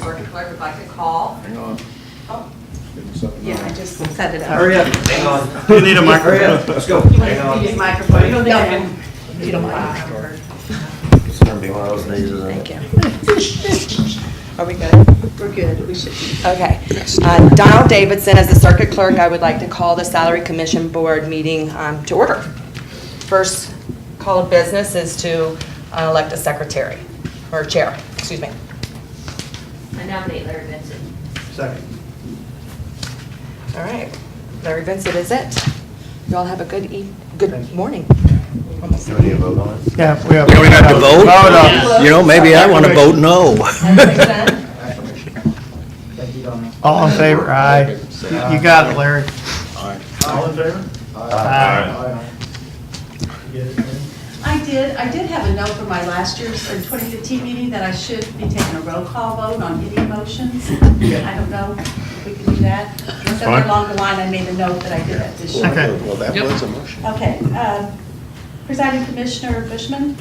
circuit clerk would like to call. Hang on. Oh, Getting something yeah, I on. just set it up. Hurry up. Hang on. You need a Hurry microphone. up. Let's go. You Hang want on. to use microphone? No, If you don't mind. It's gonna be one of those days, isn't Thank it? you. Are we good? We're good. We should be. Okay. Donald Davidson, as the circuit clerk, I would like to call the Salary Commission Board meeting to order. First call of business is to elect a secretary, or chair, excuse me. I nominate Larry Benson. Second. All right. Larry Vincent is it. You all have a good morning. Almost. Do we need to vote on it? Yeah, we have. Do we have to vote? Vote You know, maybe I want to vote no. All in favor? Aye. You got it, Larry. All in favor? Aye. I did have a note from my last year's 2015 meeting that I should be taking a roll call vote on any motions. I don't know if we can do that. Somewhere along the line, I made a note that I did that this year. Okay. Well, that was a motion. Okay. Presiding Commissioner Bushman,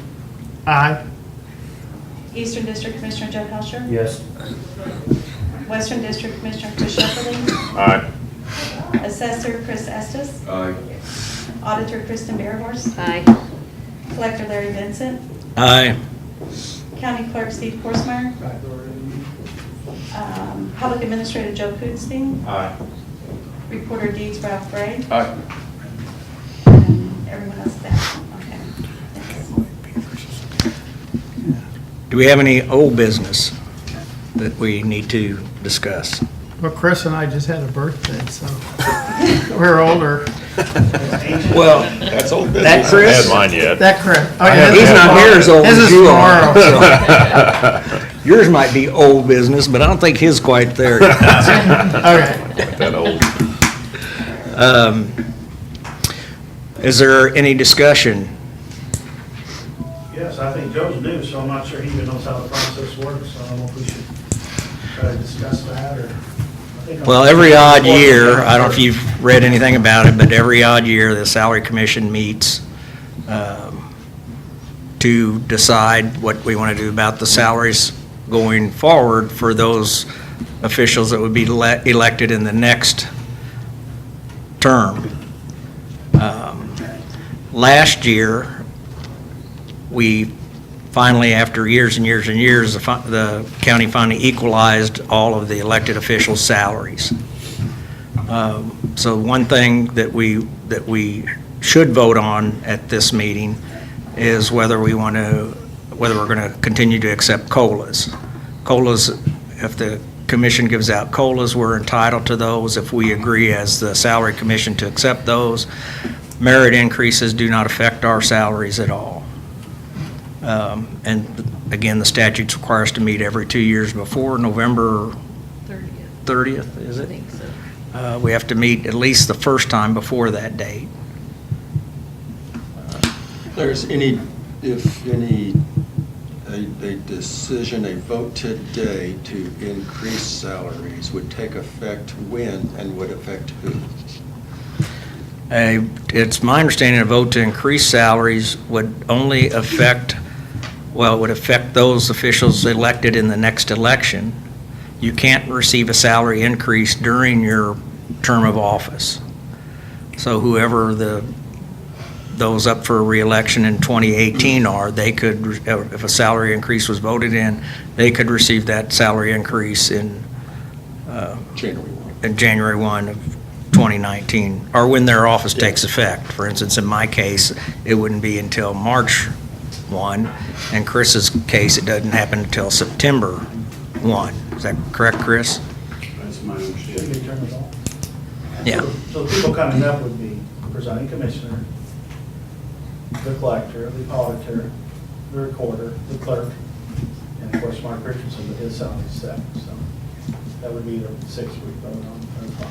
Aye. Eastern District Commissioner Joe Helsher, Yes. Western District Commissioner Chris Shefferly, Aye. Assessor Chris Estes, Aye. Auditor Kristen Bearhorse, Aye. Collector Larry Vincent, Aye. County Clerk Steve Forsmeyer, Public Administrator Joe Kudstein, Aye. Reporter Deeds Ralph Gray, Aye. and everyone else there. Okay. Thanks. Do we have any old business that we need to discuss? Well, Chris and I just had a birthday, so we're older. Well, That's old business. that Chris, Had mine yet. That Chris. Oh, yeah, he's not here as old His as is you tomorrow. are. so. Yours might be old business, but I don't think his quite there yet. Okay. That old. Is there any discussion? Yes, I think Joe's new, so I'm not sure he even knows how the process works, so I don't know if we should try to discuss that, or. I think I'm- Well, every odd year, I don't know if you've read anything about it, but every odd year, the Salary Commission meets to decide what we want to do about the salaries going forward for those officials that would be elected in the next term. Last year, we finally, after years and years and years, the county finally equalized all of the elected officials' salaries. So one thing that we should vote on at this meeting is whether we're going to continue to accept COLAs. COLAs, if the commission gives out COLAs, we're entitled to those if we agree as the salary commission to accept those. Merit increases do not affect our salaries at all. And again, the statutes require us to meet every 2 years before November 30th, is I it? think so. We have to meet at least the first time before that date. There's a decision, a vote today to increase salaries would take effect when and would affect who? It's my understanding a vote to increase salaries would only affect, well, it would affect those officials elected in the next election. You can't receive a salary increase during your term of office. So whoever those up for reelection in 2018 are, they could, if a salary increase was voted in, they could receive that salary increase in January 1 of 2019, or when their office takes effect. For instance, in my case, it wouldn't be until March 1. In Chris's case, it doesn't happen until September 1. Is that correct, Chris? That's my understanding. Should be turned off. Yeah. So people coming up would be presiding commissioner, the collector, the auditor, the recorder, the clerk, and of course Mark Richardson, but his salary is set, so that would be the 6 we vote on, or 5.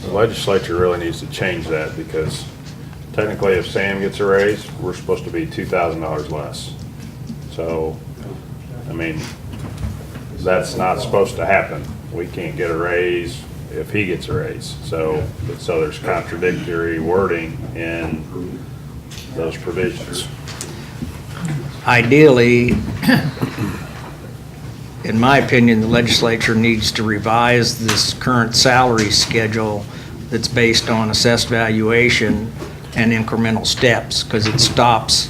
The legislature really needs to change that because technically if Sam gets a raise, we're supposed to be $2,000 less. So, I mean, that's not supposed to happen. We can't get a raise if he gets a raise. So there's contradictory wording in those provisions. Ideally, in my opinion, the legislature needs to revise this current salary schedule that's based on assessed valuation and incremental steps, because it stops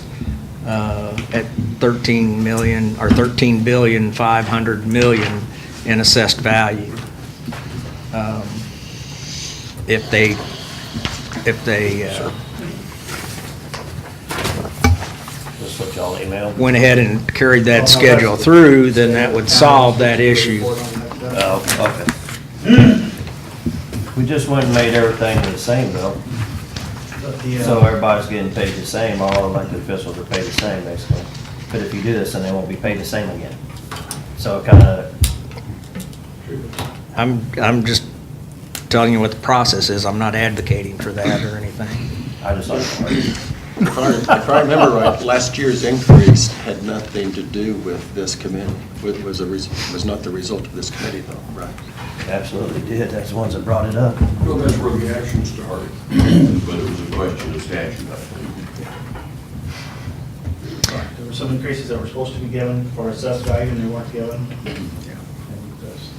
at 13 million, or 13,500 million in assessed value. If they That's what y'all emailed? went ahead and carried that schedule through, then that would solve that issue. Oh, okay. We just went and made everything the same though. So everybody's getting paid the same, all elected officials are paid the same basically. But if you do this, then they won't be paid the same again. So it kinda, I'm just telling you what the process is. I'm not advocating for that or anything. I just like to argue. If I remember right, last year's increase had nothing to do with this committee. Was not the result of this committee though, right? Absolutely did, that's the ones that brought it up. Well, that's where the action started, but it was a question of statute, I think. There were some increases that were supposed to be given for assessed value and they weren't given. And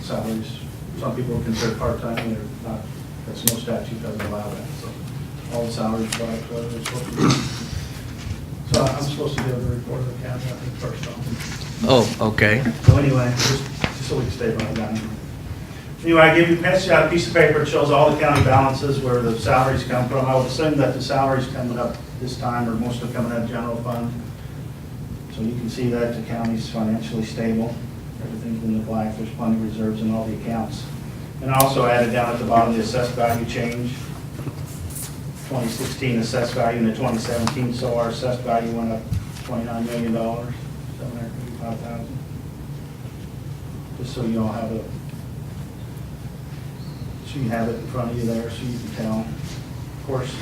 salaries, some people are considered part-time, and they're not, that's no statute doesn't allow that, so all the salaries are supposed to be. So I'm supposed to give the report of the county, I think, first off. Oh, okay. So anyway, just so we can stay by that. Anyway, I give you, pass you out a piece of paper, it shows all the county balances, where the salaries come from. I would assume that the salaries coming up this time are mostly coming out of general fund. So you can see that the county's financially stable. Everything's in the black, there's plenty of reserves in all the accounts. And I also added down at the bottom the assessed value change. 2016 assessed value into 2017, so our assessed value went up $29 million, $755,000. Just so you all have it, so you have it in front of you there, so you can tell. Of course,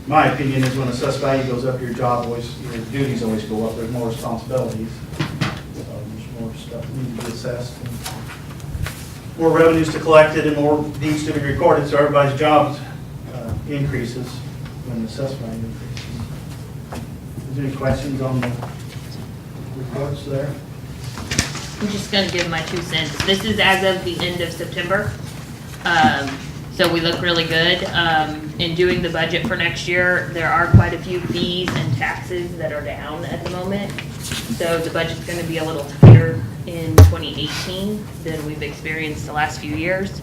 my opinion is when assessed value goes up, your duties always go up. There's more responsibilities, so there's more stuff that needs to be assessed, and more revenues to collect it, and more needs to be recorded. So everybody's job increases when the assessed value increases. Is there any questions on the reports there? I'm just gonna give my 2 cents. This is as of the end of September. So we look really good. In doing the budget for next year, there are quite a few fees and taxes that are down at the moment. So the budget's gonna be a little tighter in 2018 than we've experienced the last few years.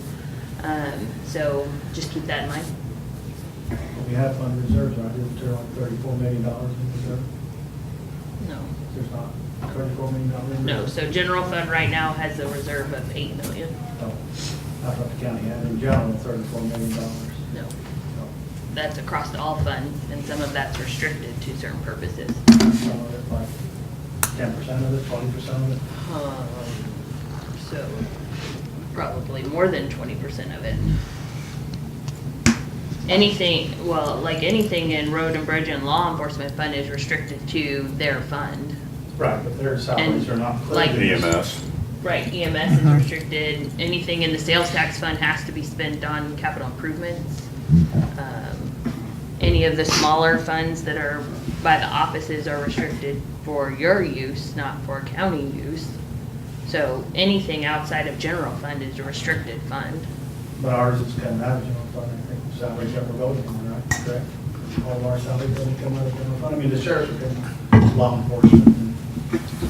So just keep that in mind. We have fund reserves, right? Isn't there like $34 million in reserve? No. There's not $34 million in reserve? No, so general fund right now has a reserve of $8 million. Oh, I thought the county had in general $34 million. No, Oh. that's across all funds, and some of that's restricted to certain purposes. Some of it, like 10% of it, 20% of it? So probably more than 20% of it. Anything, well, like anything in road and bridge and law enforcement fund is restricted to their fund. Right, but their salaries are not like- included. EMS. Right, EMS is restricted. Anything in the sales tax fund has to be spent on capital improvements. Any of the smaller funds that are by the offices are restricted for your use, not for county use. So anything outside of general fund is a restricted fund. But ours is coming out of general fund, I think, the salaries that we're voting on, right? Correct? All of our salaries that come out of general fund. I mean, the sheriff's are coming, law enforcement, and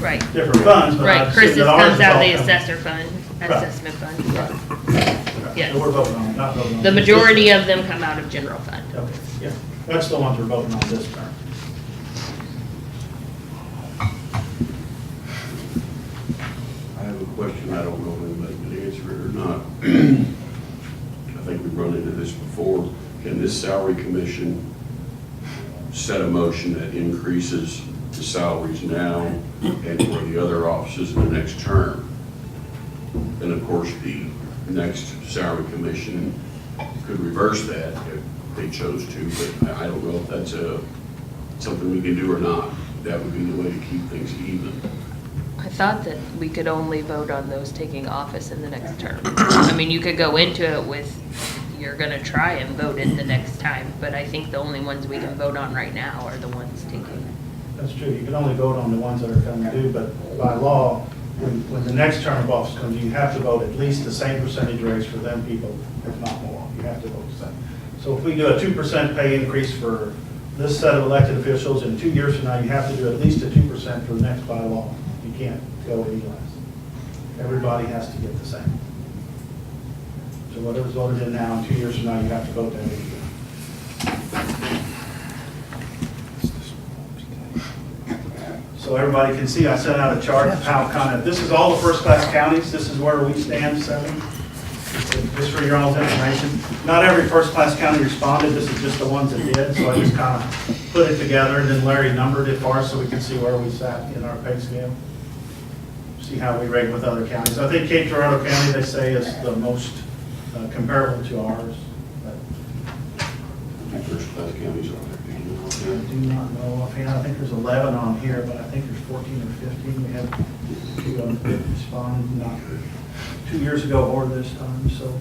Right. different funds, but I Right, assume Chris's that ours comes is out of all the coming- assessor fund, Right. assessment fund. Right. Yes. So we're voting on, not voting on. The majority of them come out of general fund. Okay, yeah, that's the ones we're voting on this term. I have a question, I don't know if anybody can answer it or not. I think we've run into this before. Can this salary commission set a motion that increases the salaries now and for the other offices in the next term? And of course, the next salary commission could reverse that if they chose to, but I don't know if that's something we can do or not. That would be the way to keep things even. I thought that we could only vote on those taking office in the next term. I mean, you could go into it with, you're gonna try and vote it the next time, but I think the only ones we can vote on right now are the ones taking That's true. You can only vote on the ones that are coming due, but by law, when the next term of office comes, you have to vote at least the same percentage raise for them people, if not more. You have to vote the same. So if we do a 2% pay increase for this set of elected officials, in 2 years from now, you have to do at least a 2% for the next by law. You can't go any less. Everybody has to get the same. So whatever's voted in now, in 2 years from now, you have to vote that in. So everybody can see, I sent out a chart of how kind of, this is all the first-class counties. This is where we stand, 7. Just for your own information. Not every first-class county responded. This is just the ones that did. So I just kind of put it together, and then Larry numbered it for us so we can see where we sat in our pay scale. See how we rate with other counties. I think Cape Girardeau County, they say, is the most comparable to ours. But The first-class counties are there, do you know? I do not know offhand. I think there's 11 on here, but I think there's 14 or 15. We had 2 of them that responded not 2 years ago or this time, so.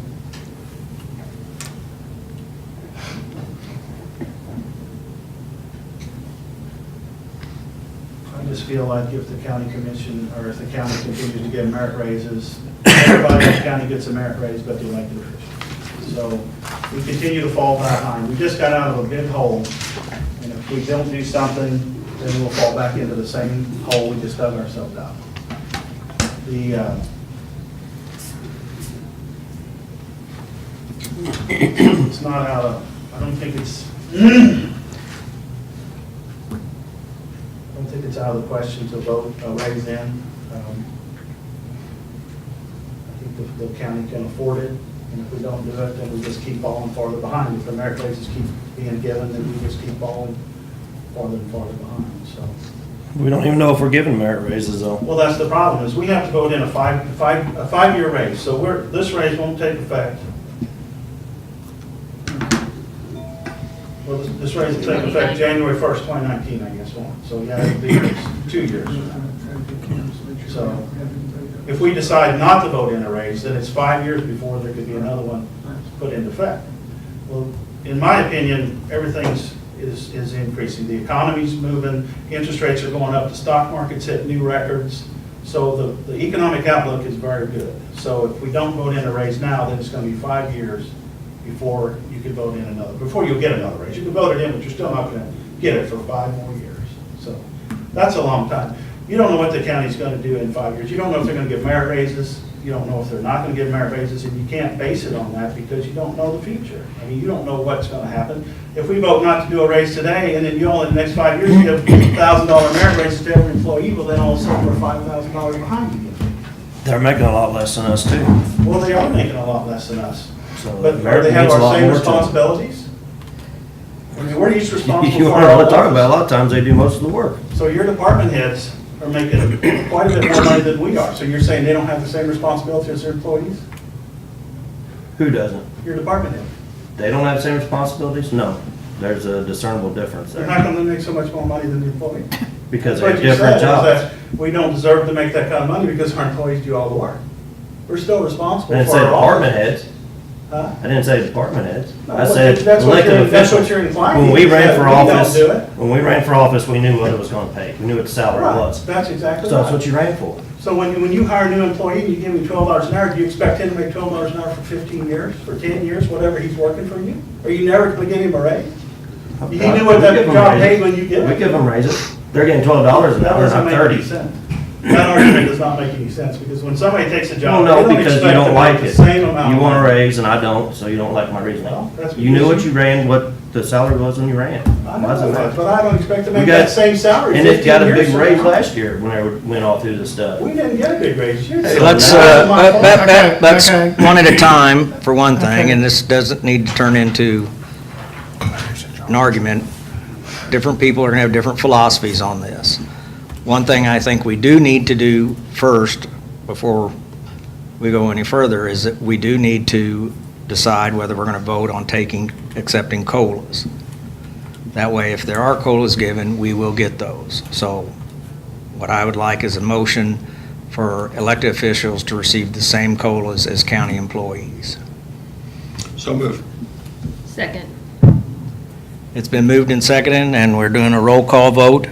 I just feel like if the county commission, or if the county continues to give merit raises, everybody in the county gets a merit raise but the elected officials. So we continue to fall behind. We just got out of a big hole, and if we don't do something, then we'll fall back into the same hole we just dug ourselves out. It's not out of, I don't think it's out of the question to vote a raise in. I think the county can afford it, and if we don't do it, then we just keep falling farther behind. If the merit raises keep being given, then we just keep falling farther and farther behind, so. We don't even know if we're giving merit raises though. Well, that's the problem, is we have to vote in a five-year raise, so this raise won't take effect. Well, this raise will take effect January 1st, 2019, I guess, won't it? So, yeah, it'll be 2 years. So, if we decide not to vote in a raise, then it's 5 years before there could be another one put into effect. Well, in my opinion, everything's is increasing. The economy's moving, interest rates are going up, the stock market's hit new records. So the economic outlook is very good. So if we don't vote in a raise now, then it's going to be 5 years before you can vote in another, before you'll get another raise. You can vote it in, but you're still not going to get it for 5 more years. So that's a long time. You don't know what the county's going to do in 5 years. You don't know if they're going to give merit raises. You don't know if they're not going to give merit raises, and you can't base it on that because you don't know the future. I mean, you don't know what's going to happen. If we vote not to do a raise today, and then you only in the next 5 years give $1,000 merit raises to every employee, well, then all of a sudden we're $5,000 behind again. They're making a lot less than us too. Well, they are making a lot less than us. So But do merit they have means a our lot same more to them. responsibilities? I mean, we're each responsible You for want to our talk office. about, a lot of times they do most of the work. So your department heads are making quite a bit more money than we are. So you're saying they don't have the same responsibility as their employees? Who doesn't? Your department head. They don't have the same responsibilities? No. There's a discernible difference They're there. not going to make so much more money than the employee. Because That's they what have you said, different is jobs. that we don't deserve to make that kind of money because our employees do all the work. We're still responsible I didn't for say our department office. heads. Huh? I didn't say department heads. No, I but said that's what elected you're- that's what officials. you're implying. When we You ran said for we don't office, do it. when we ran for office, we knew what it was gonna pay. We knew what the salary Right, was. that's exactly So that's what right. you ran for. So when you hire a new employee and you give him $12 an hour, do you expect him to make $12 an hour for 15 years, for 10 years, whatever he's working for you? Are you never going to give him a raise? He knew what We that give them job raises. paid when you get it. We give them raises. They're getting $12 an That hour, doesn't not make 30. any sense. That argument does not make any sense, because when somebody takes a Well, job, they no, don't because expect you to don't like make the it. same amount. You of want a money. raise and I don't, so you don't like my reasoning. Well, that's You knew what because you ran, what the salary was when you ran. I Why does it know that, matter? but I don't expect to We make got- that same salary And it 15 got a years big from raise now. last year when they went all through this stuff. We didn't get a big raise. You Hey, did. let's, That's my fault. let's, Okay. one at a time, for one thing, Okay. and this doesn't need to turn into an argument. Different people are gonna have different philosophies on this. One thing I think we do need to do first, before we go any further, is that we do need to decide whether we're gonna vote on accepting COLAs. That way, if there are COLAs given, we will get those. So what I would like is a motion for elected officials to receive the same COLAs as county employees. So moved. Second. It's been moved and seconded, and we're doing a roll call vote.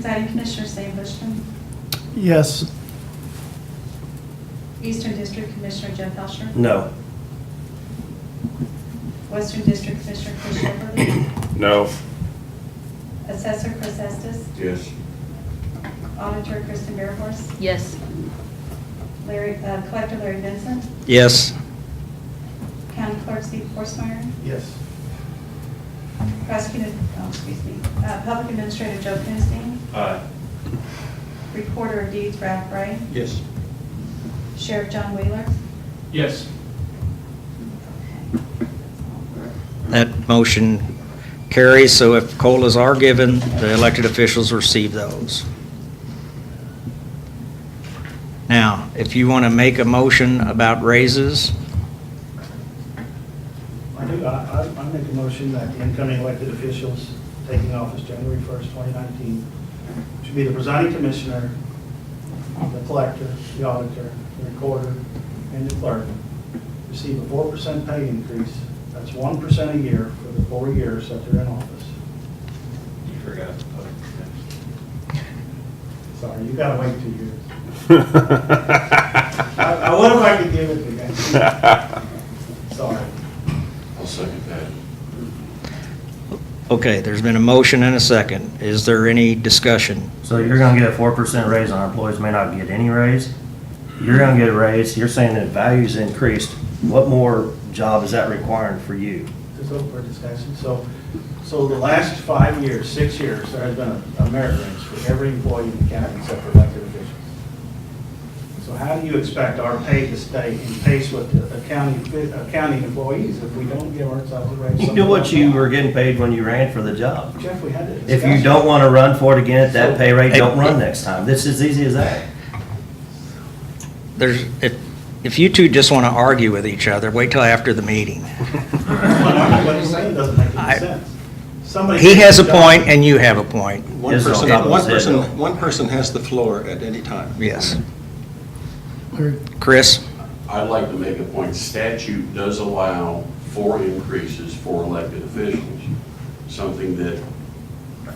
Presiding Commissioner Sam Bushman. Yes. Eastern District Commissioner Jeff Elsher. No. Western District Commissioner Chris Shepherd. No. Assessor Chris Estes. Yes. Auditor Kristen Bearhorse. Yes. Collector Larry Vincent. Yes. County Clerk Steve Forsmeyer. Yes. Public Administrator Joe Kinnstein. Aye. Recorder of Deeds Ralph Gray. Yes. Sheriff John Wheeler. Yes. That motion carries, so if COLAs are given, the elected officials receive those. Now, if you want to make a motion about raises, I do, I make a motion that the incoming elected officials taking office January 1st, 2019, should be the presiding commissioner, the collector, the auditor, the recorder, and the clerk, receive a 4% pay increase. That's 1% a year for the 4 years that they're in office. You forgot to put it. Sorry, you gotta wait 2 years. I would if I could give it to you. Sorry. I'll second that. okay, there's been a motion and a second. Is there any discussion? So you're gonna get a 4% raise, and our employees may not get any raise? You're gonna get a raise, you're saying that value's increased. What more job is that requiring for you? Just open for discussion. So the last 5 years, 6 years, there has been a merit raise for every employee in the county except for elected officials. So how do you expect our pay to stay in pace with the county employees if we don't give ourselves a raise? You do what you were getting paid when you ran for the job. Jeff, we had to discuss. If you don't wanna run for it again at that pay rate, don't run next time. This is easy as that. There's, if you two just want to argue with each other, wait till after the meeting. What he's saying doesn't make any sense. Somebody He has a takes job- point and you have a point, One Yes, person, I'll- one person has the floor at any time. yes. Chris? I'd like to make a point, statute does allow for increases for elected officials, something that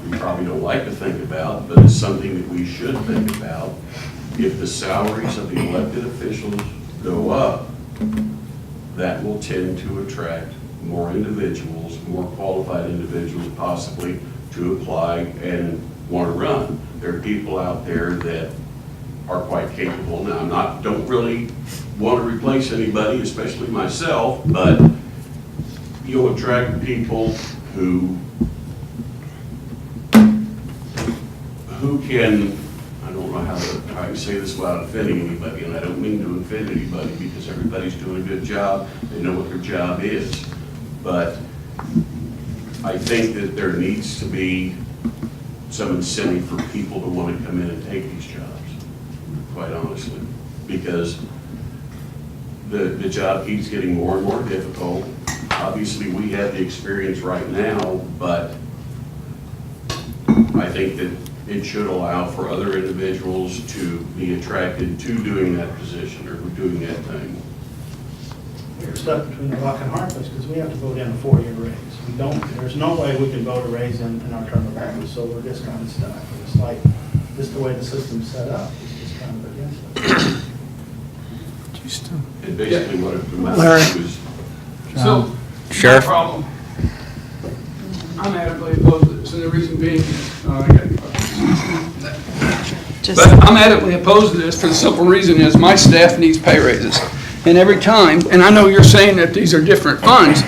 we probably don't like to think about, but it's something that we should think about. If the salaries of the elected officials go up, that will tend to attract more individuals, more qualified individuals possibly to apply and want to run. There are people out there that are quite capable. Now, don't really want to replace anybody, especially myself, but you'll attract people who can, I don't know how I can say this without offending anybody, and I don't mean to offend anybody because everybody's doing a good job. They know what their job is. But I think that there needs to be some incentive for people to want to come in and take these jobs, quite honestly, because the job keeps getting more and more difficult. Obviously, we have the experience right now, but I think that it should allow for other individuals to be attracted to doing that position or doing that thing. We're stuck between a rock and a hard place because we have to vote in a 4-year raise. We don't, there's no way we can vote a raise in our term of office, so we're just kind of stuck. It's like, just the way the system's set up, it's just kind of against it. And basically what it Larry. amounts to is So, Sheriff? my problem, I'm adamantly opposed to this, and the reason being, but I'm adamantly opposed to this for the simple reason is my staff needs pay raises. And every time, and I know you're saying that these are different funds,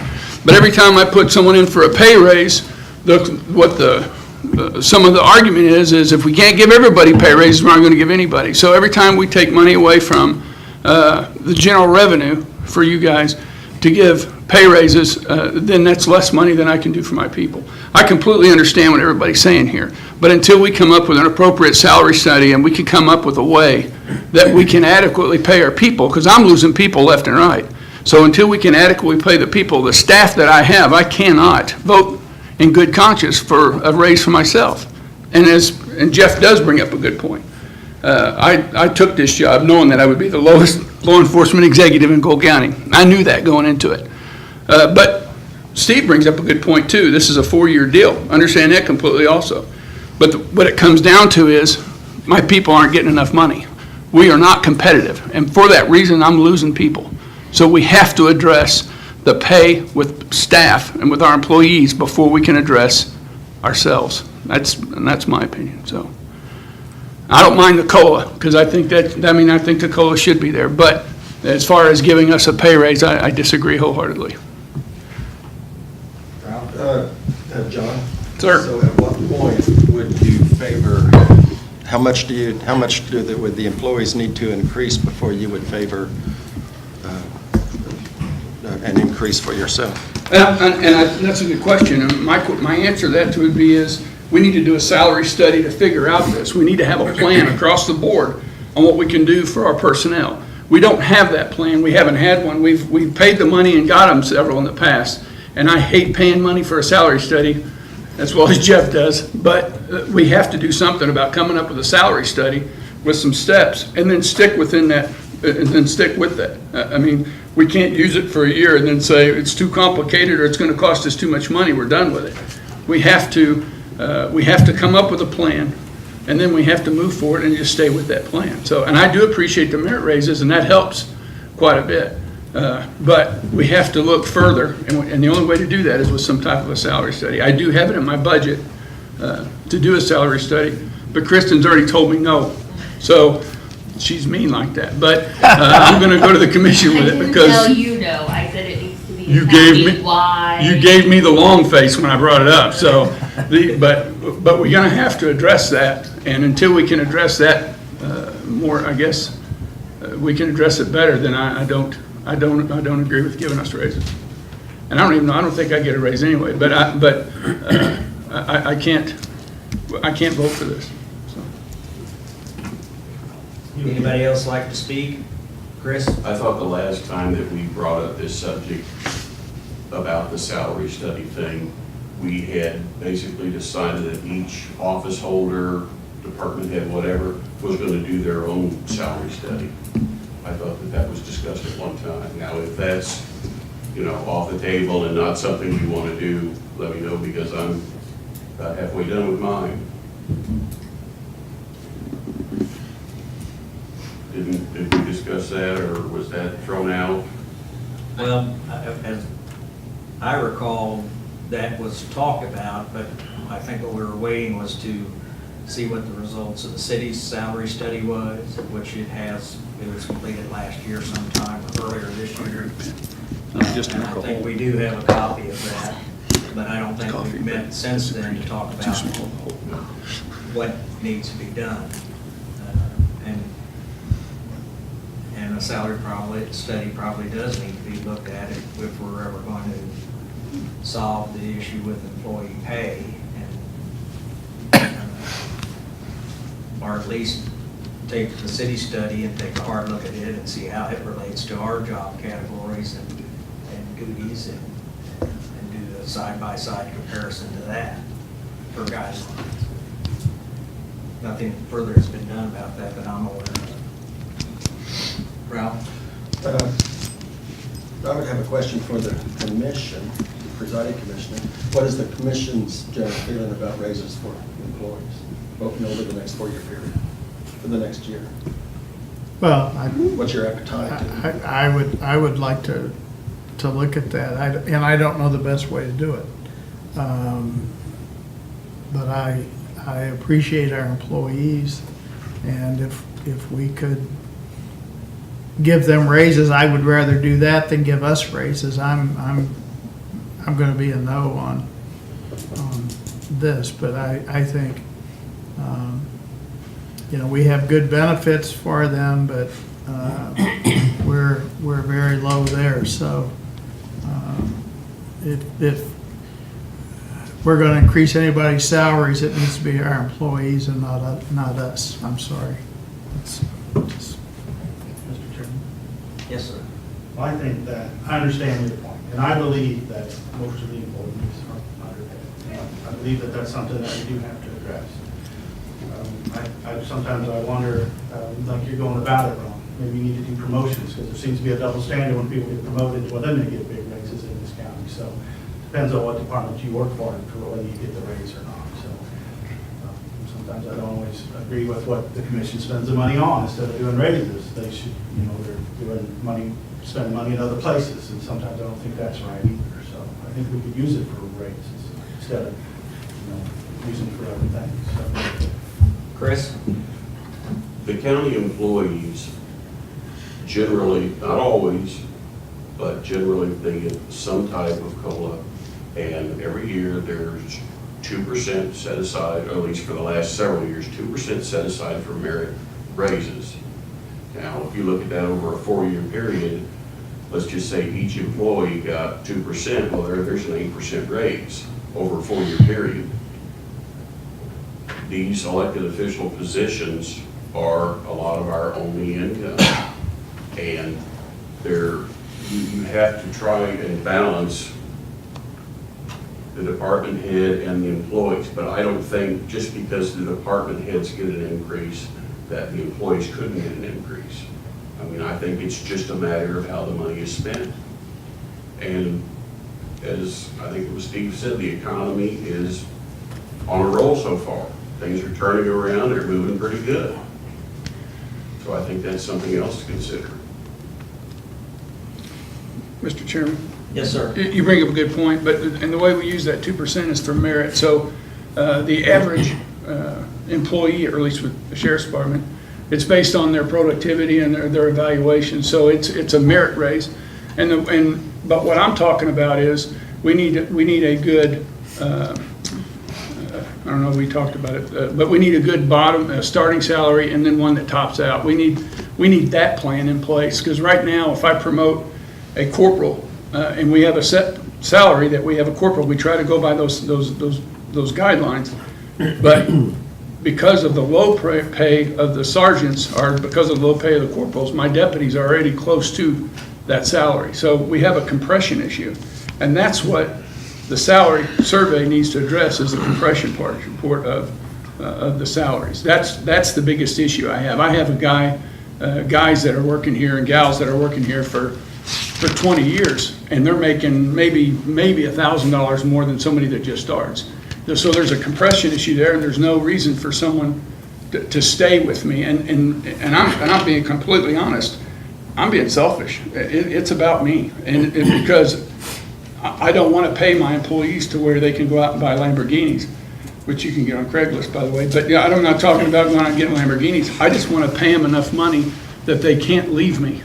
but every time I put someone in for a pay raise, some of the argument is if we can't give everybody pay raises, we're not going to give anybody. So every time we take money away from the general revenue for you guys to give pay raises, then that's less money than I can do for my people. I completely understand what everybody's saying here, but until we come up with an appropriate salary study and we can come up with a way that we can adequately pay our people, because I'm losing people left and right. So until we can adequately pay the people, the staff that I have, I cannot vote in good conscience for a raise for myself. And Jeff does bring up a good point. I took this job knowing that I would be the lowest law enforcement executive in Cole County. I knew that going into it. But Steve brings up a good point too. This is a 4-year deal. Understand that completely also. But what it comes down to is, my people aren't getting enough money. We are not competitive, and for that reason, I'm losing people. So we have to address the pay with staff and with our employees before we can address ourselves. That's my opinion, so. I don't mind the COLA, because I think I think the COLA should be there, but as far as giving us a pay raise, I disagree wholeheartedly. John? Sir? So at what point would you favor, how much would the employees need to increase before you would favor an increase for yourself? That's a good question. And my answer to that would be is, we need to do a salary study to figure out this. We need to have a plan across the board on what we can do for our personnel. We don't have that plan. We haven't had one. We've paid the money and got them several in the past. And I hate paying money for a salary study, as well as Jeff does. But we have to do something about coming up with a salary study with some steps, and then stick within that, and then stick with that. I mean, we can't use it for a year and then say it's too complicated or it's going to cost us too much money. We're done with it. We have to come up with a plan, and then we have to move forward and just stay with that plan. So, and I do appreciate the merit raises, and that helps quite a bit. But we have to look further, and the only way to do that is with some type of a salary study. I do have it in my budget to do a salary study, but Kristen's already told me no. So she's mean like that. But I'm going to go to the commission with it because I didn't tell you no. I said it needs to be you gave me the long face when I brought it up. So, but we're going to have to address that, and until we can address that more, I guess we can address it better. Then I don't agree with giving us raises. And I don't even know. I don't think I get a raise anyway. But I can't vote for this. So. Anybody else like to speak? Chris? I thought the last time that we brought up this subject about the salary study thing, we had basically decided that each office holder, department head, whatever, was going to do their own salary study. I thought that was discussed at one time. Now, if that's, off the table and not something you want to do, let me know, because I'm about halfway done with mine. Did we discuss that, or was that thrown out? Well, as I recall, that was talked about, but I think what we were waiting was to see what the results of the city's salary study was, which it was completed last year sometime, earlier this year. And I think we do have a copy of that, but I don't think we've met since then to talk about what needs to be done. And a salary study probably does need to be looked at if we're ever going to solve the issue with employee pay, or at least take the city study and take a hard look at it and see how it relates to our job categories and duties, and do a side-by-side comparison to that for guidelines. Nothing further has been done about that that I'm aware of. Ralph? I would have a question for the commission, the presiding commissioner. What is the commission's general feeling about raises for employees, over the next 4-year period, for the next year? Well, What's your appetite? I would like to look at that, and I don't know the best way to do it. But I appreciate our employees, and if we could give them raises, I would rather do that than give us raises. I'm going to be a no on this, but I think we have good benefits for them, but we're very low there. So if we're going to increase anybody's salaries, it needs to be our employees and not us. I'm sorry. Mr. Chairman? Yes, sir. Well, I think that, I understand your point, and I believe that most of the employees are underpaid. I believe that that's something that we do have to address. Sometimes I wonder, like you're going about it wrong. Maybe you need to do promotions, because there seems to be a double standard when people get promoted, well, then they get big raises in this county. So depends on what department you work for, whether you get the raise or not. So sometimes I don't always agree with what the commission spends the money on. Instead of doing raises, they should, they're doing money, spending money in other places, and sometimes I don't think that's right either. So I think we could use it for raises instead of, using it for other things. So, Chris? The county employees generally, not always, but generally they get some type of COLA. And every year there's 2% set aside, or at least for the last several years, 2% set aside for merit raises. Now, if you look at that over a 4-year period, let's just say each employee got 2%, well, there's an 8% raise over a 4-year period. These elected official positions are a lot of our only income. And you have to try and balance the department head and the employees. But I don't think just because the department heads get an increase that the employees couldn't get an increase. I mean, I think it's just a matter of how the money is spent. And as I think it was Steve said, the economy is on a roll so far. Things are turning around, they're moving pretty good. So I think that's something else to consider. Mr. Chairman? Yes, sir. You bring up a good point, and the way we use that 2% is for merit. So the average employee, or at least with the Sheriff's Department, it's based on their productivity and their evaluation. So it's a merit raise. But what I'm talking about is we need a good, I don't know if we talked about it, but we need a good bottom, starting salary, and then one that tops out. We need that plan in place, because right now, if I promote a corporal, and we have a set salary that we have a corporal, we try to go by those guidelines. But because of the low pay of the sergeants, or because of the low pay of the corporals, my deputies are already close to that salary. So we have a compression issue, and that's what the salary survey needs to address, is the compression part of the salaries. That's the biggest issue I have. I have guys that are working here and gals that are working here for 20 years, and they're making maybe $1,000 more than somebody that just starts. So there's a compression issue there, and there's no reason for someone to stay with me. And I'm being completely honest. I'm being selfish. It's about me, and because I don't want to pay my employees to where they can go out and buy Lamborghinis, which you can get on Craigslist, by the way. But yeah, I'm not talking about going out and getting Lamborghinis. I just want to pay them enough money that they can't leave me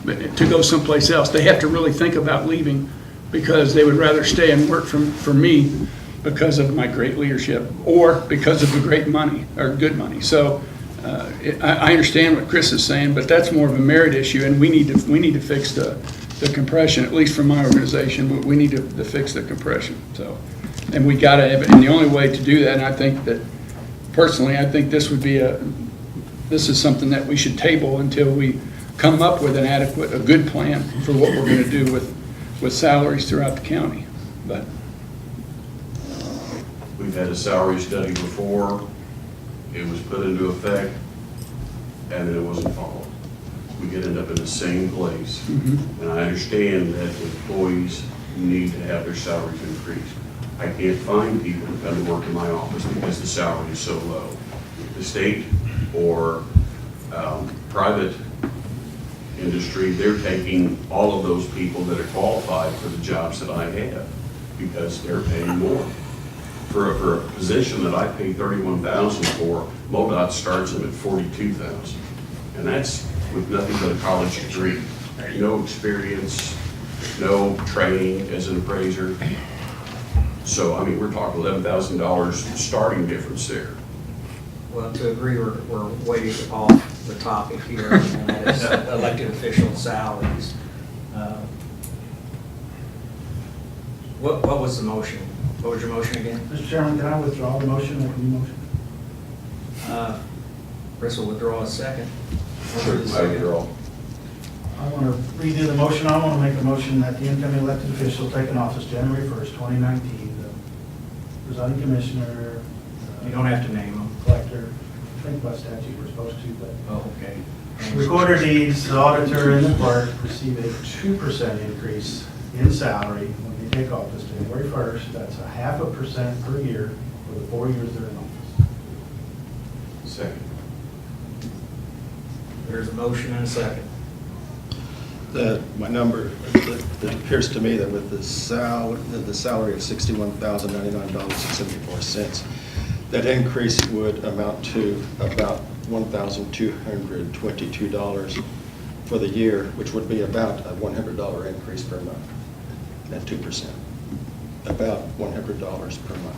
to go someplace else. They have to really think about leaving, because they would rather stay and work for me because of my great leadership, or because of the great money, or good money. So I understand what Chris is saying, but that's more of a merit issue, and we need to fix the compression, at least from my organization. But we need to fix the compression. So, and we got to have it, and the only way to do that, and I think that personally, I think this is something that we should table until we come up with a good plan for what we're going to do with salaries throughout the county. But we've had a salary study before. It was put into effect, and then it wasn't followed. We could end up in the same place. Mm-hmm. And I understand that employees need to have their salaries increased. I can't find people to come to work in my office because the salary is so low. The state or private industry, they're taking all of those people that are qualified for the jobs that I have because they're paying more. For a position that I pay $31,000 for, MoDOT starts them at $42,000. And that's with nothing but a college degree. No experience, no training as an appraiser. So, I mean, we're talking $11,000 starting difference there. Well, to agree, we're way off the topic here, and that is elected official salaries. What was the motion? What was your motion again? Mr. Chairman, can I withdraw the motion, make a new motion? Chris will withdraw a second. I withdraw. I want to redo the motion. I want to make a motion that the incoming elected official taking office January 1st, 2019, the presiding commissioner. You don't have to name them. Collector, I think by statute we're supposed to, but. Oh, okay. Recorder deeds, the auditor, and the clerk receive a 2% increase in salary when they take office January 1st. That's a 0.5% per year for the 4 years they're in office. Second. There's a motion and a second. My number, it appears to me that with the salary of $61,099.74, that increase would amount to about $1,222 for the year, which would be about a $100 increase per month at 2%. About $100 per month.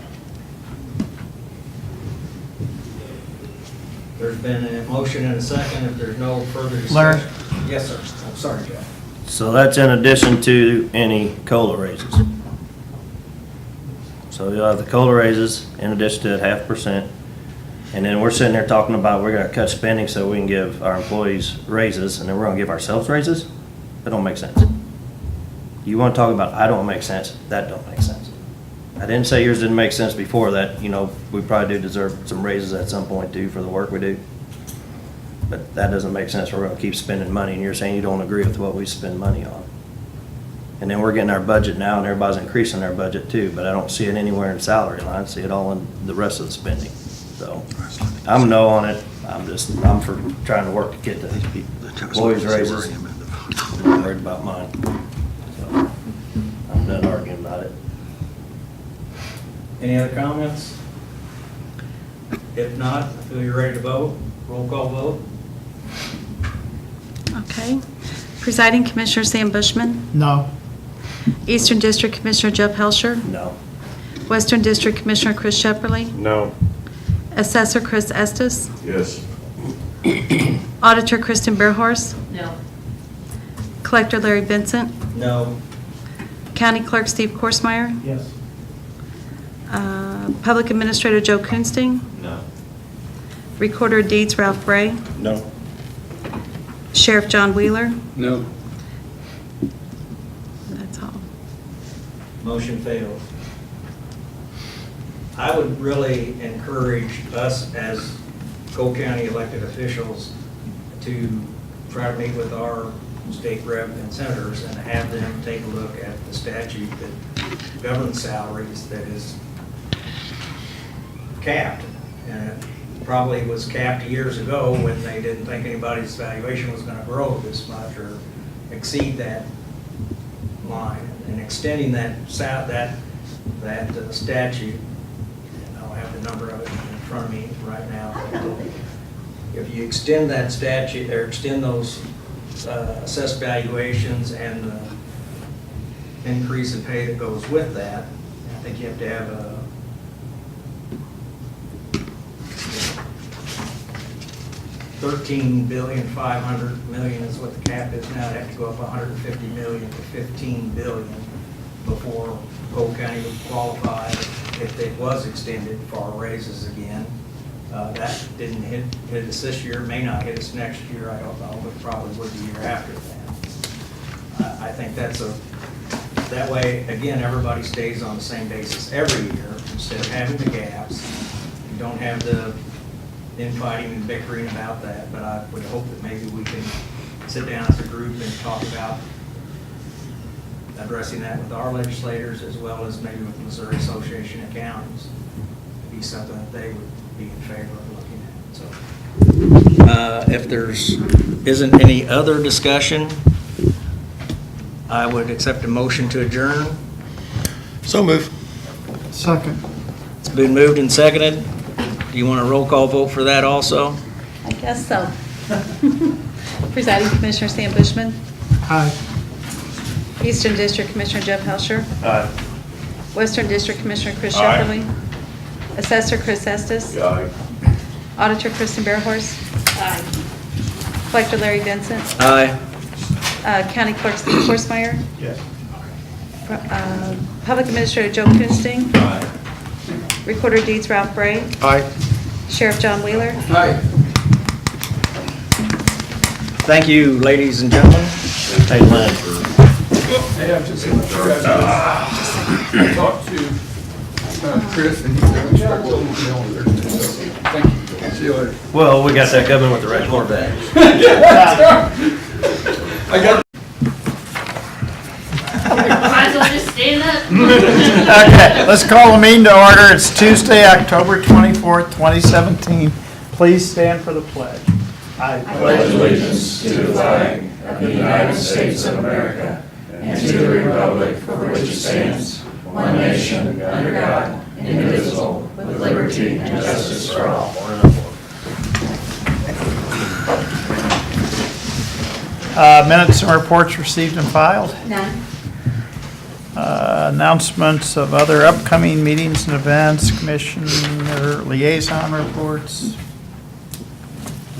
There's been a motion and a second. If there's no further Larry? discussion. Yes, sir. I'm sorry, Jeff. So that's in addition to any COLA raises. So you'll have the COLA raises in addition to that 0.5%. And then we're sitting there talking about we're gonna cut spending so we can give our employees raises, and then we're gonna give ourselves raises? That don't make sense. You wanna talk about, I don't make sense, that don't make sense. I didn't say yours didn't make sense before that, we probably do deserve some raises at some point too for the work we do. But that doesn't make sense, we're gonna keep spending money, and you're saying you don't agree with what we spend money on. And then we're getting our budget now, and everybody's increasing their budget too, but I don't see it anywhere in salary line, I see it all in the rest of the spending. So, I'm no on it, I'm for trying to work to get to these people, employees raises. I'm worried about mine. So, I'm done arguing about it. Any other comments? If not, I feel you're ready to vote. Roll call vote. Okay. Presiding Commissioner Sam Bushman. No. Eastern District Commissioner Jeff Helsher. No. Western District Commissioner Chris Shepperly. No. Assessor Chris Estes. Yes. Auditor Kristen Bearhorse. No. Collector Larry Vincent. No. County Clerk Steve Korsmeyer. Yes. Public Administrator Joe Kunsting. No. Recorder of Deeds Ralph Bray. No. Sheriff John Wheeler. No. That's all. Motion fails. I would really encourage us as Cole County elected officials to try to meet with our state rep and senators and have them take a look at the statute that governs salaries that is capped. And it probably was capped years ago when they didn't think anybody's valuation was gonna grow this much or exceed that line. And extending that statute, and I don't have the number of it in front of me right now. If you extend that statute, or extend those assessed valuations and the increase in pay that goes with that, I think you have to have a $13,500,000,000 is what the cap is now. It'd have to go up $150 million to $15 billion before Cole County would qualify if it was extended for raises again. That didn't hit us this year, may not hit us next year, I don't know, but probably would the year after that. I think that way, again, everybody stays on the same basis every year instead of having the gaps. You don't have the infighting and bickering about that, but I would hope that maybe we can sit down as a group and talk about addressing that with our legislators as well as maybe with the Missouri Association of Counties. It'd be something that they would be in favor of looking at. So, if there's isn't any other discussion, I would accept a motion to adjourn. So move. Second. It's been moved and seconded. Do you want a roll call vote for that also? I guess so. Presiding Commissioner Sam Bushman. Aye. Eastern District Commissioner Jeff Helsher. Aye. Western District Commissioner Chris Aye. Shepperly. Assessor Chris Estes. Aye. Auditor Kristen Bearhorse. Aye. Collector Larry Vincent. Aye. County Clerk Steve Korsmeyer. Yes. Public Administrator Joe Kunsting. Aye. Recorder of Deeds Ralph Bray. Aye. Sheriff John Wheeler. Aye. Thank you, ladies and gentlemen. Hey, Lynn. Hey, I'm just gonna talk to Chris, and he's gonna instruct them to be on there. Thank you. See you later. Well, we got that coming with the red floor bag. I got. Might as well just stand up. Okay, let's call the meeting to order. It's Tuesday, October 24th, 2017. Please stand for the pledge. I pledge allegiance to the flag of the United States of America and to the republic for which it stands, one nation, under God, indivisible, with liberty and justice for all. Minutes and reports received and filed. None. Announcements of other upcoming meetings and events, commissioner liaison reports.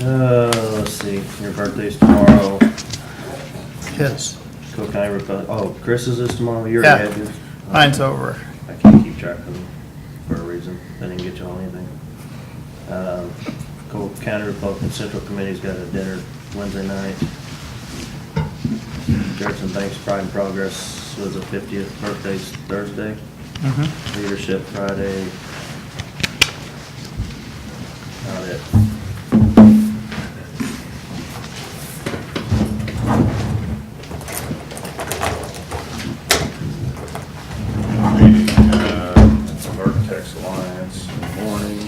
Let's see, your birthday's tomorrow. His. Cook County Republic, oh, Chris's is tomorrow, you're Yeah. ahead. You're- Mine's over. I can't keep track of them for a reason, I didn't get you on anything. Cook County Republican Central Committee's got a dinner Wednesday night. Jefferson Bank's Pride and Progress was the 50th birthday's Thursday. Leadership Friday. Not it. Meeting, Architects Alliance in the morning.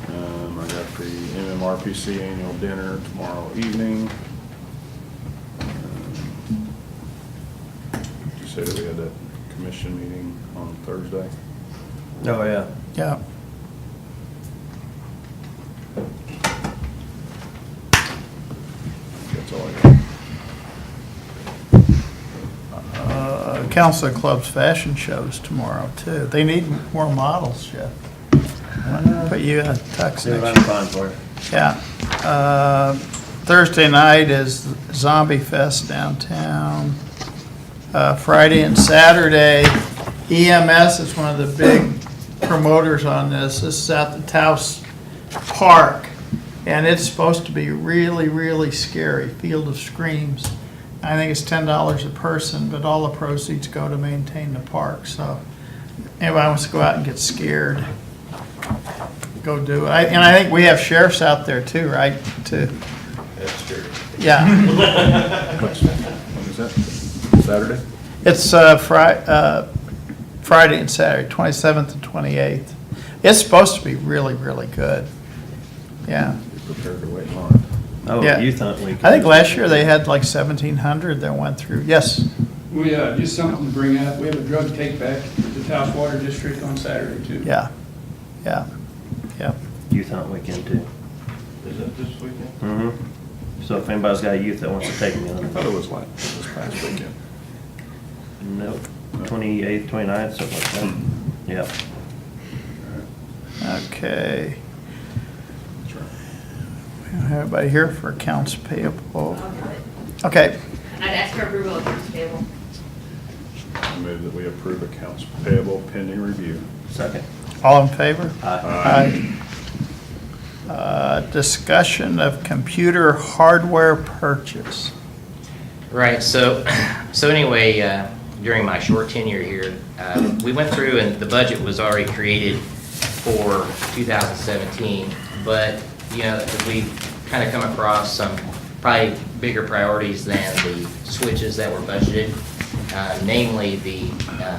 I got the MMRPC annual dinner tomorrow evening. Did you say that we had that commission meeting on Thursday? Oh, yeah. Yeah. That's all I got. Council Club's fashion shows tomorrow too. They need more models, Jeff. Put you in a tux See what I next can year. find for you. Yeah. Thursday night is Zombie Fest downtown. Friday and Saturday, EMS is one of the big promoters on this. This is at the Taos Park, and it's supposed to be really, really scary, Field of Screams. I think it's $10 a person, but all the proceeds go to maintain the park, so anybody wants to go out and get scared, go do it. And I think we have sheriffs out there too, right, too? That's scary. Yeah. When is that? Saturday? It's Friday and Saturday, 27th and 28th. It's supposed to be really, really good. Yeah. Be prepared to wait in line. Oh, Yeah. Youth Hunt Week. I think last year they had like 1,700 that went through. Yes. We, just something to bring up, we have a drug take back at the Taos Water District on Saturday too. Yeah. Yeah. Yeah. Youth Hunt Weekend too. Is that this weekend? So if anybody's got a youth that wants to take me, I then thought it was like this past weekend. nope, 28th, 29th, something like that. Yeah. Okay. That's right. We don't have anybody here for accounts payable. I'll do it. Okay. I'd ask for approval of accounts payable. I move that we approve accounts payable pending review. Second. All in favor? Aye. Discussion of computer hardware purchase. Right, so anyway, during my short tenure here, we went through and the budget was already created for 2017, but, you know, we've kind of come across some probably bigger priorities than the switches that were budgeted, namely the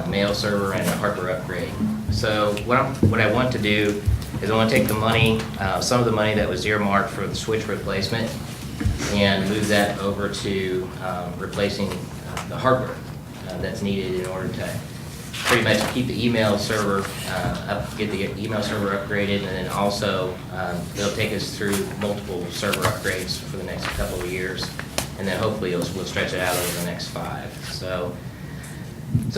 mail server and the hardware upgrade. So what I want to do is I want to take the money, some of the money that was earmarked for the switch replacement, and move that over to replacing the hardware that's needed in order to pretty much keep the email server get the email server upgraded, and then also they'll take us through multiple server upgrades for the next couple of years, and then hopefully we'll stretch it out over the next 5. So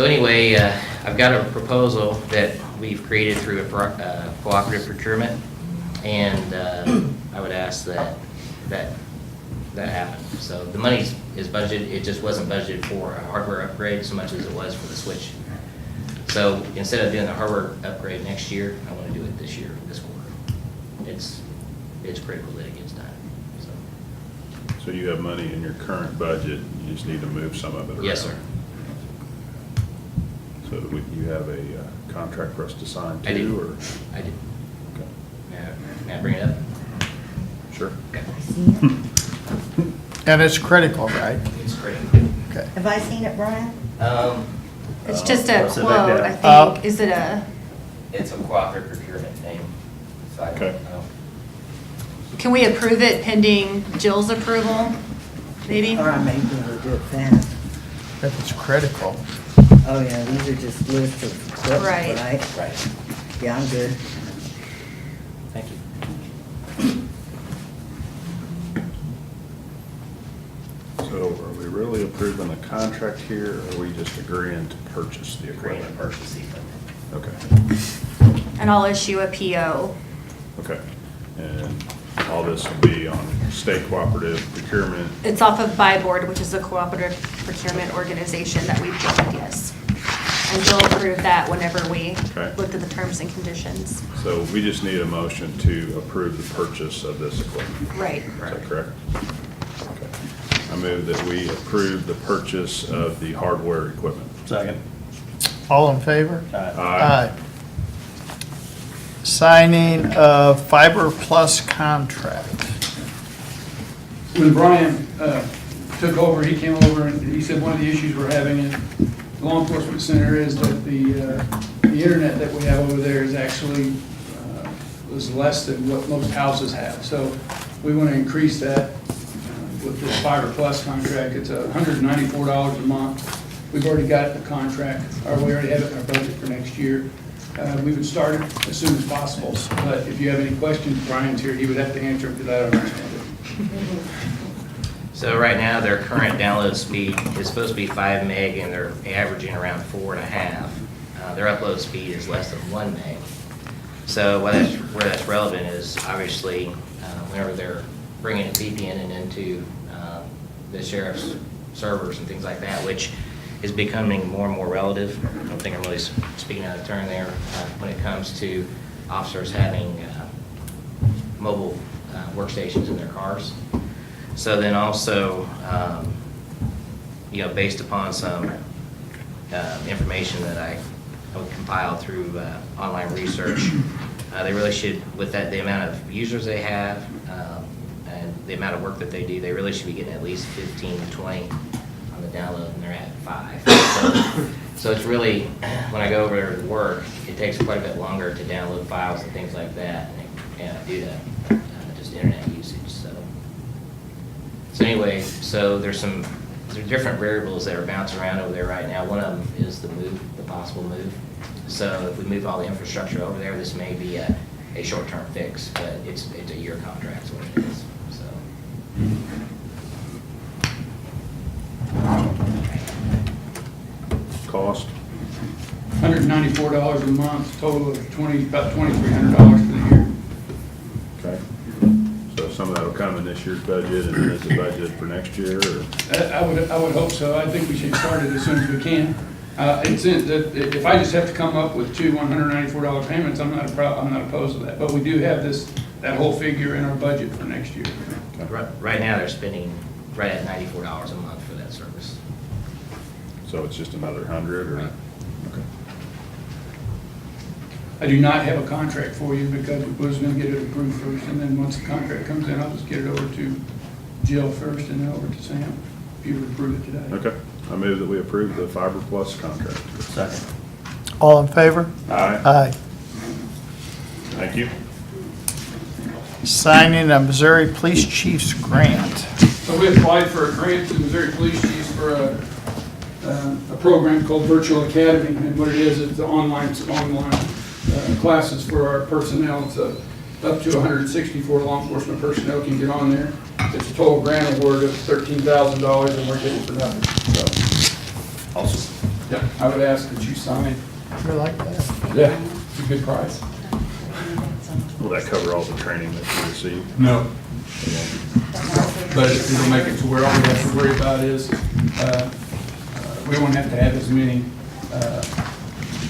anyway, I've got a proposal that we've created through a cooperative procurement, and I would ask that happen. So the money is budgeted, it just wasn't budgeted for a hardware upgrade so much as it was for the switch. So instead of doing the hardware upgrade next year, I want to do it this year, this quarter. It's critical that it gets done, so. So you have money in your current budget, you just need to move some of it around? Yes, sir. So you have a contract for us to sign too? I do. Or? I do. Okay. May I bring it up? Sure. And it's critical, right? It's critical. Okay. Have I seen it, Brian? It's just a What's it back quote, down? I think. Is it a, It's a cooperative procurement name. so I Okay. don't know. Can we approve it pending Jill's approval, maybe? Or I may be able to do it fast. If it's critical. Oh, yeah, these are just lists of equipment, Right. right? Right. Yeah, I'm good. Thank you. So are we really approving the contract here, or are we just agreeing to purchase the Agreeing equipment? to purchase the equipment. Okay, And I'll issue a PO. okay. And all this will be on state cooperative procurement. It's off of Buy Board, which is a cooperative procurement organization that we've joined, yes. And Jill approved that whenever we Okay. looked at the terms and conditions. So we just need a motion to approve the purchase of this equipment. Right. Is that correct? Okay. I move that we approve the purchase of the hardware equipment. Second. All in favor? Aye. Signing of Fiber Plus contract. When Brian took over, he came over and he said one of the issues we're having in the law enforcement center is that the internet that we have over there is actually was less than what most houses have. So we want to increase that with this Fiber Plus contract. It's $194 a month. We've already got the contract, or we already have it in our budget for next year. We would start it as soon as possible, but if you have any questions, Brian's here, he would have to answer them because I don't understand it. So right now, their current download speed is supposed to be 5 meg, and they're averaging around 4.5. Their upload speed is less than 1 meg. So where that's relevant is obviously whenever they're bringing a VPN into the sheriff's servers and things like that, which is becoming more and more relative. I don't think I'm really speaking out of turn there when it comes to officers having mobile workstations in their cars. So then also, based upon some information that I compiled through online research, they really should, with that, the amount of users they have and the amount of work that they do, they really should be getting at least 15 to 20 on the download, and they're at 5. So it's really, when I go over there to work, it takes quite a bit longer to download files and things like that, and I do that, just internet usage, so. So anyway, so there's different variables that are bouncing around over there right now. One of them is the move, the possible move. So if we move all the infrastructure over there, this may be a short-term fix, but it's a year contract, is what it is, so. Cost? $194 a month, total of about $2,300 for the year. Okay. So some of that will come in this year's budget, and then is it budgeted for next year, or? I would hope so. I think we should start it as soon as we can. If I just have to come up with two $194 payments, I'm not opposed to that. But we do have that whole figure in our budget for next year. Right now, they're spending right at $94 a month for that service. So it's just another 100, or? Right. Okay. I do not have a contract for you because we was going to get it approved first, and then once the contract comes in, I'll just get it over to Jill first and then over to Sam, if you would approve it today. Okay. I move that we approve the Fiber Plus contract. Second. All in favor? Aye. Aye. Thank you. Signing a Missouri Police Chief's grant. So we applied for a grant to the Missouri Police Chiefs for a program called Virtual Academy, and what it is, it's online classes for our personnel. It's up to 164 law enforcement personnel can get on there. It's a total grant award of $13,000, and we're getting for nothing. So, Awesome. yeah, I would ask that you sign. I like that. Yeah, it's a good price. Will that cover all the training that you receive? No. But it'll make it to where all we have to worry about is, we won't have to have as many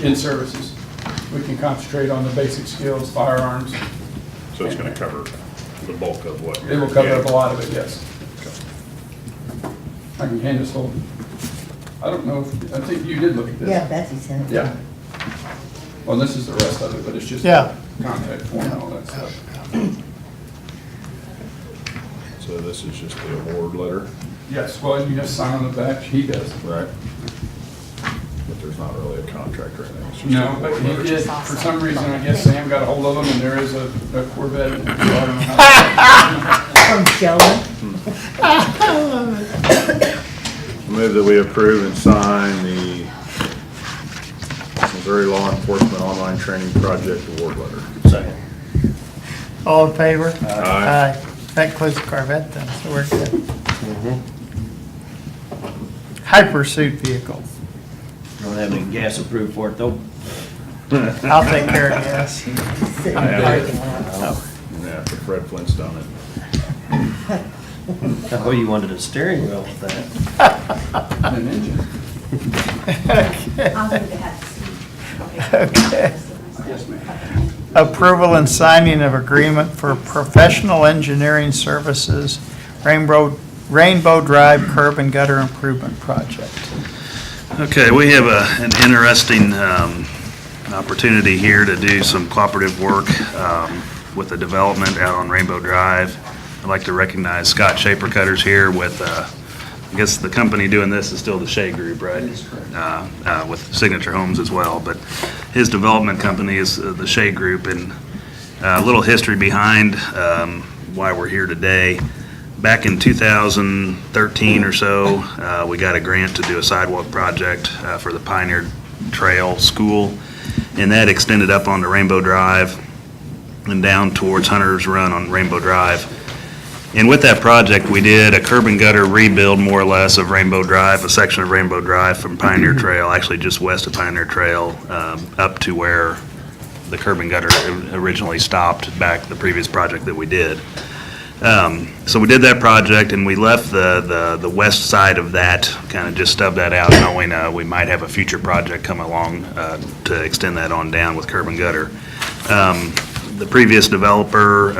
in-services. We can concentrate on the basic skills, firearms. So it's going to cover the bulk of what? It will cover up a lot of it, yes. I can hand this whole, I don't know if, I think you did look at this. Yeah, Betsy sent it. Yeah. Well, this is the rest of it, but it's just Yeah. contact form and all that stuff. So this is just the award letter? Yes, well, you just sign on the back, he does. Right. there's not really a contract or anything. It's just No, a but award he letter. did, for some reason, I guess Sam got a hold of him, and there is a Corvette. So I don't know how. I'm jealous. Move that we approve and sign the Missouri Law Enforcement Online Training Project Award Letter. Second. All in favor? Aye. That includes the Corvette then, so we're good. High pursuit vehicle. Don't have any gas approved for it though. I'll take care of gas. Yeah, for Fred Flintstone it. Oh, you wanted a steering wheel with that. An engine. I'll leave it at C. Okay. Yes, ma'am. Approval and signing of agreement for professional engineering services, Rainbow Drive Curb and Gutter Improvement Project. Okay, we have an interesting opportunity here to do some cooperative work with the development out on Rainbow Drive. I'd like to recognize Scott Shaper Cutters here with, I guess the company doing this is still the Shea Group, right? With Signature Homes as well, but his development company is the Shea Group, and a little history behind why we're here today. Back in 2013 or so, we got a grant to do a sidewalk project for the Pioneer Trail School, and that extended up onto Rainbow Drive and down towards Hunter's Run on Rainbow Drive. And with that project, we did a curb and gutter rebuild, more or less, of Rainbow Drive, a section of Rainbow Drive from Pioneer Trail, actually just west of Pioneer Trail, up to where the curb and gutter originally stopped back the previous project that we did. So we did that project, and we left the west side of that, kind of just stubbed that out, knowing we might have a future project come along to extend that on down with curb and gutter. The previous developer,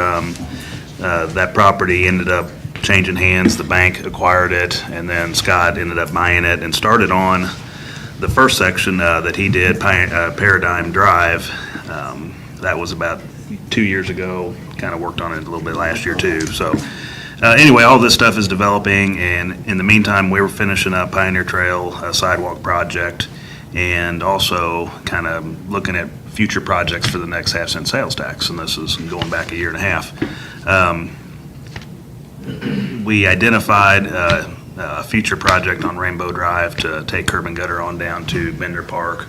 that property ended up changing hands. The bank acquired it, and then Scott ended up buying it and started on the first section that he did, Paradigm Drive. That was about 2 years ago. Kind of worked on it a little bit last year too. So anyway, all this stuff is developing, and in the meantime, we were finishing up Pioneer Trail sidewalk project, and also kind of looking at future projects for the next half-cent sales tax, and this is going back a year and a half. We identified a future project on Rainbow Drive to take curb and gutter on down to Bender Park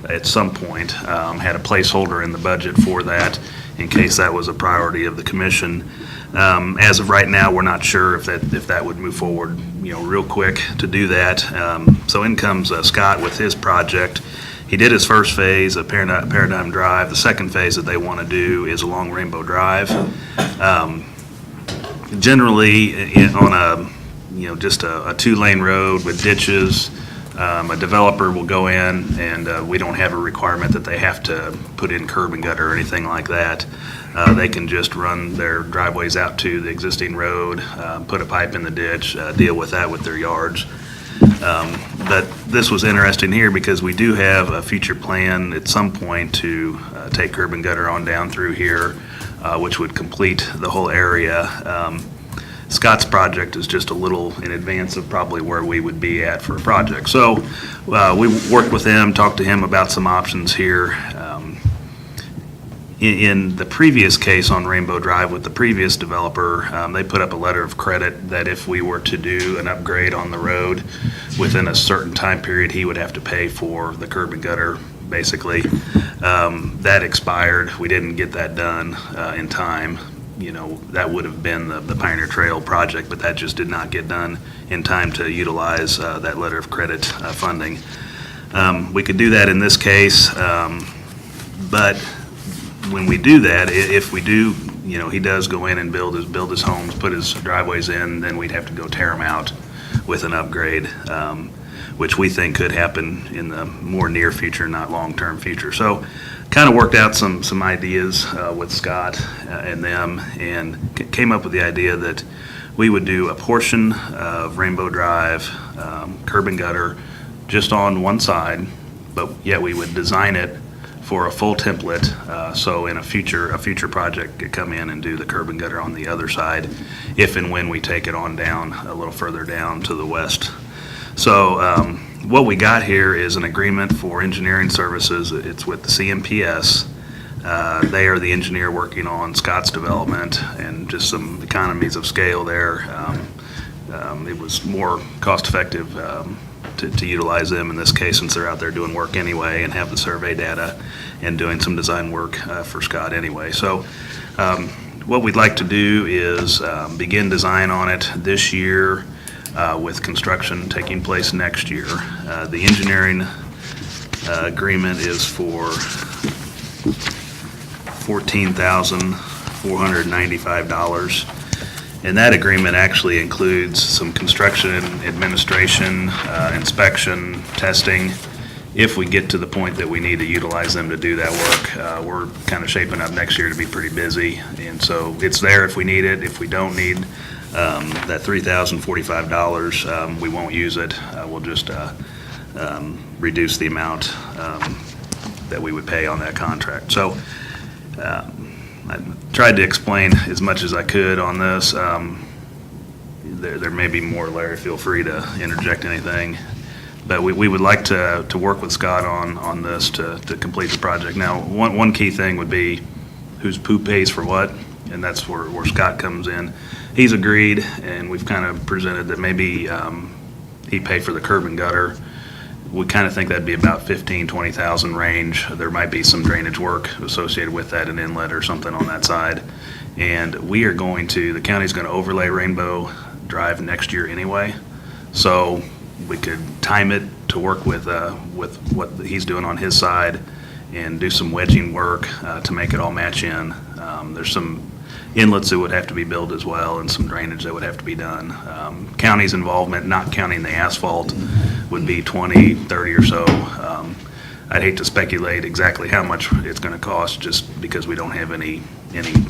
at some point. Had a placeholder in the budget for that in case that was a priority of the commission. As of right now, we're not sure if that would move forward, real quick to do that. So in comes Scott with his project. He did his first phase of Paradigm Drive. The second phase that they want to do is along Rainbow Drive. Generally, on a just a 2-lane road with ditches, a developer will go in, and we don't have a requirement that they have to put in curb and gutter or anything like that. They can just run their driveways out to the existing road, put a pipe in the ditch, deal with that with their yards. But this was interesting here because we do have a future plan at some point to take curb and gutter on down through here, which would complete the whole area. Scott's project is just a little in advance of probably where we would be at for a project. So we worked with him, talked to him about some options here. In the previous case on Rainbow Drive with the previous developer, they put up a letter of credit that if we were to do an upgrade on the road within a certain time period, he would have to pay for the curb and gutter, basically. That expired. We didn't get that done in time. That would have been the Pioneer Trail project, but that just did not get done in time to utilize that letter of credit funding. We could do that in this case, but when we do that, if we do, he does go in and build his homes, put his driveways in, then we'd have to go tear them out with an upgrade, which we think could happen in the more near future, not long-term future. So kind of worked out some ideas with Scott and them, and came up with the idea that we would do a portion of Rainbow Drive, curb and gutter, just on one side, but yet we would design it for a full template, so in a future project could come in and do the curb and gutter on the other side, if and when we take it on down a little further down to the west. So What we got here is an agreement for engineering services. It's with the CMPS. They are the engineer working on Scott's development and just some economies of scale there. It was more cost-effective to utilize them in this case since they're out there doing work anyway and have the survey data and doing some design work for Scott anyway. So what we'd like to do is begin design on it this year with construction taking place next year. The engineering agreement is for $14,495. And that agreement actually includes some construction, administration, inspection, testing. If we get to the point that we need to utilize them to do that work, we're kind of shaping up next year to be pretty busy. And so it's there if we need it. If we don't need that $3,045, we won't use it. We'll just reduce the amount that we would pay on that contract. So I tried to explain as much as I could on this. There may be more. Larry, feel free to interject anything. But we would like to work with Scott on this to complete the project. Now, one key thing would be who pays for what, and that's where Scott comes in. He's agreed, and we've kind of presented that maybe he'd pay for the curb and gutter. We kind of think that'd be about 15,000, 20,000 range. There might be some drainage work associated with that, an inlet or something on that side. And the county's going to overlay Rainbow Drive next year anyway. So we could time it to work with what he's doing on his side and do some wedging work to make it all match in. There's some inlets that would have to be built as well and some drainage that would have to be done. County's involvement, not counting the asphalt, would be 20, 30 or so. I'd hate to speculate exactly how much it's going to cost just because we don't have any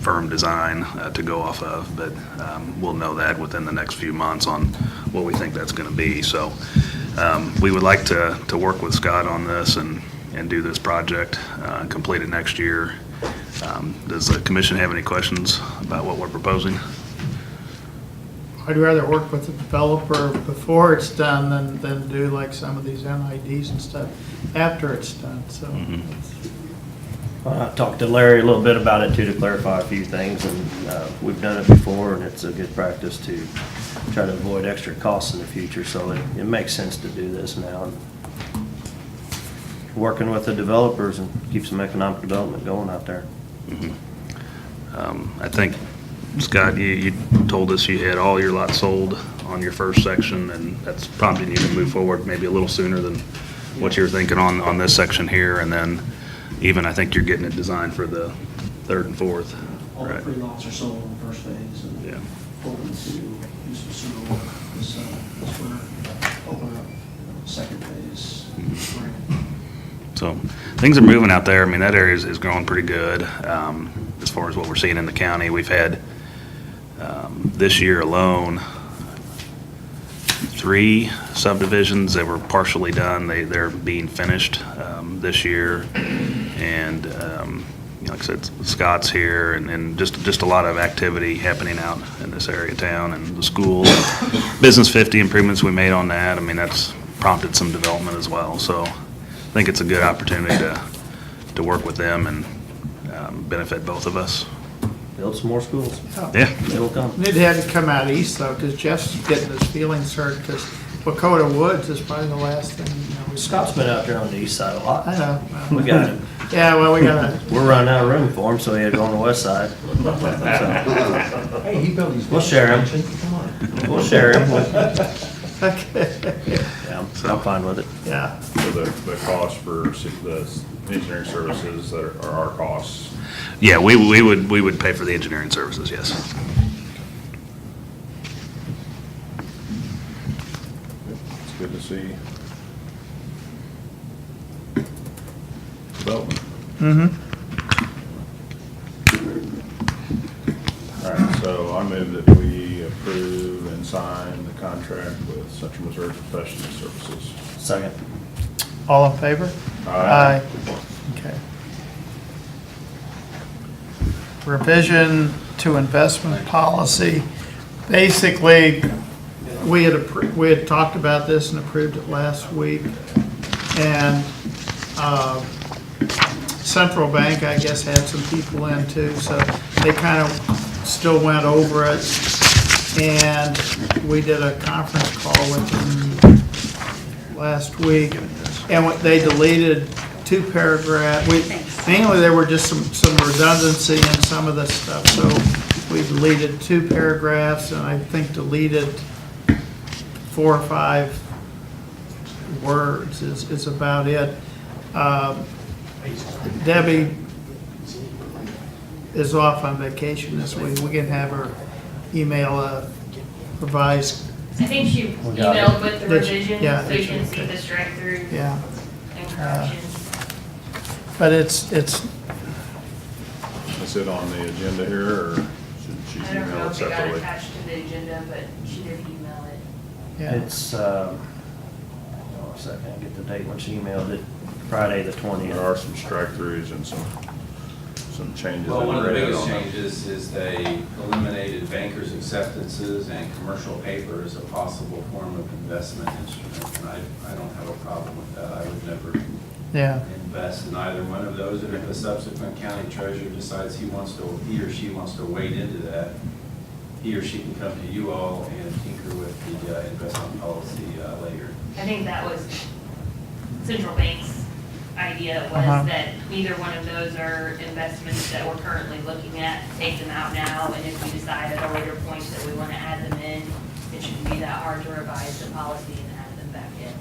firm design to go off of, but we'll know that within the next few months on what we think that's going to be. So we would like to work with Scott on this and do this project, complete it next year. Does the commission have any questions about what we're proposing? I'd rather work with the developer before it's done than do like some of these NIDs and stuff after it's done, so. I talked to Larry a little bit about it too, to clarify a few things, and we've done it before, and it's a good practice to try to avoid extra costs in the future, so it makes sense to do this now. And working with the developers and keep some economic development going out there. I think, Scott, you told us you had all your lots sold on your first section, and that's prompting you to move forward maybe a little sooner than what you were thinking on this section here, and then even I think you're getting it designed for the third and fourth. All the Right. 3 lots are sold in the first phase, and Yeah. hoping to do some sewer work this winter, open up second phase spring. So things are moving out there. I mean, that area is growing pretty good as far as what we're seeing in the county. We've had this year alone 3 subdivisions that were partially done. They're being finished this year, and like I said, Scott's here, and just a lot of activity happening out in this area of town, and the school, Business 50 improvements we made on that. I mean, that's prompted some development as well. So I think it's a good opportunity to work with them and benefit both of us. Build some more schools. Yeah. They will come. It had to come out east though, because Jeff's getting his feelings hurt, because Lakota Woods is probably the last thing, Scott's been out there on the east side a lot. I know. We got him. Yeah, well, we gotta. We're running out of room for him, so he had to go on the west side. Hey, he built his. We'll share him. Come on. We'll share him. Okay. Yeah, I'm fine with it. Yeah. So the cost for the engineering services that are our costs. Yeah, we would pay for the engineering services, yes. It's good to see development. All right, so I move that we approve and sign the contract with Central Missouri Professional Services. Second. All in favor? Aye. Okay. Revision to investment policy. Basically, we had talked about this and approved it last week. And Central Bank, I guess, had some people in too, so they kind of still went over it. And we did a conference call with them last week. And they deleted 2 paragraphs. Mainly there were just some redundancy in some of the stuff. So we deleted 2 paragraphs and I think deleted 4 or 5 words is about it. Debbie is off on vacation this week. We can have her email a revised. I think she emailed with the revisions, Yeah, so you can see the strike through Yeah. and corrections. But it's, Is it on the agenda here, or should she I don't know email it if it got separately? attached to the agenda, but she did email it. yeah. It's, hold on a second, I get the date when she emailed it, Friday the 20th. There are some strike-throughs and some changes. Well, one of the in red biggest on them. changes is they eliminated bankers' acceptances and commercial paper as a possible form of investment instrument. And I don't have a problem with that. I would never Yeah. invest in either one of those. And if a subsequent county treasurer decides he or she wants to wade into that, he or she can come to you all and tinker with the investment policy later. I think that was Central Bank's idea was that either one of those are investments that we're currently looking at, take them out now, and if we decide at a later point that we want to add them in, it shouldn't be that hard to revise the policy and add them back in.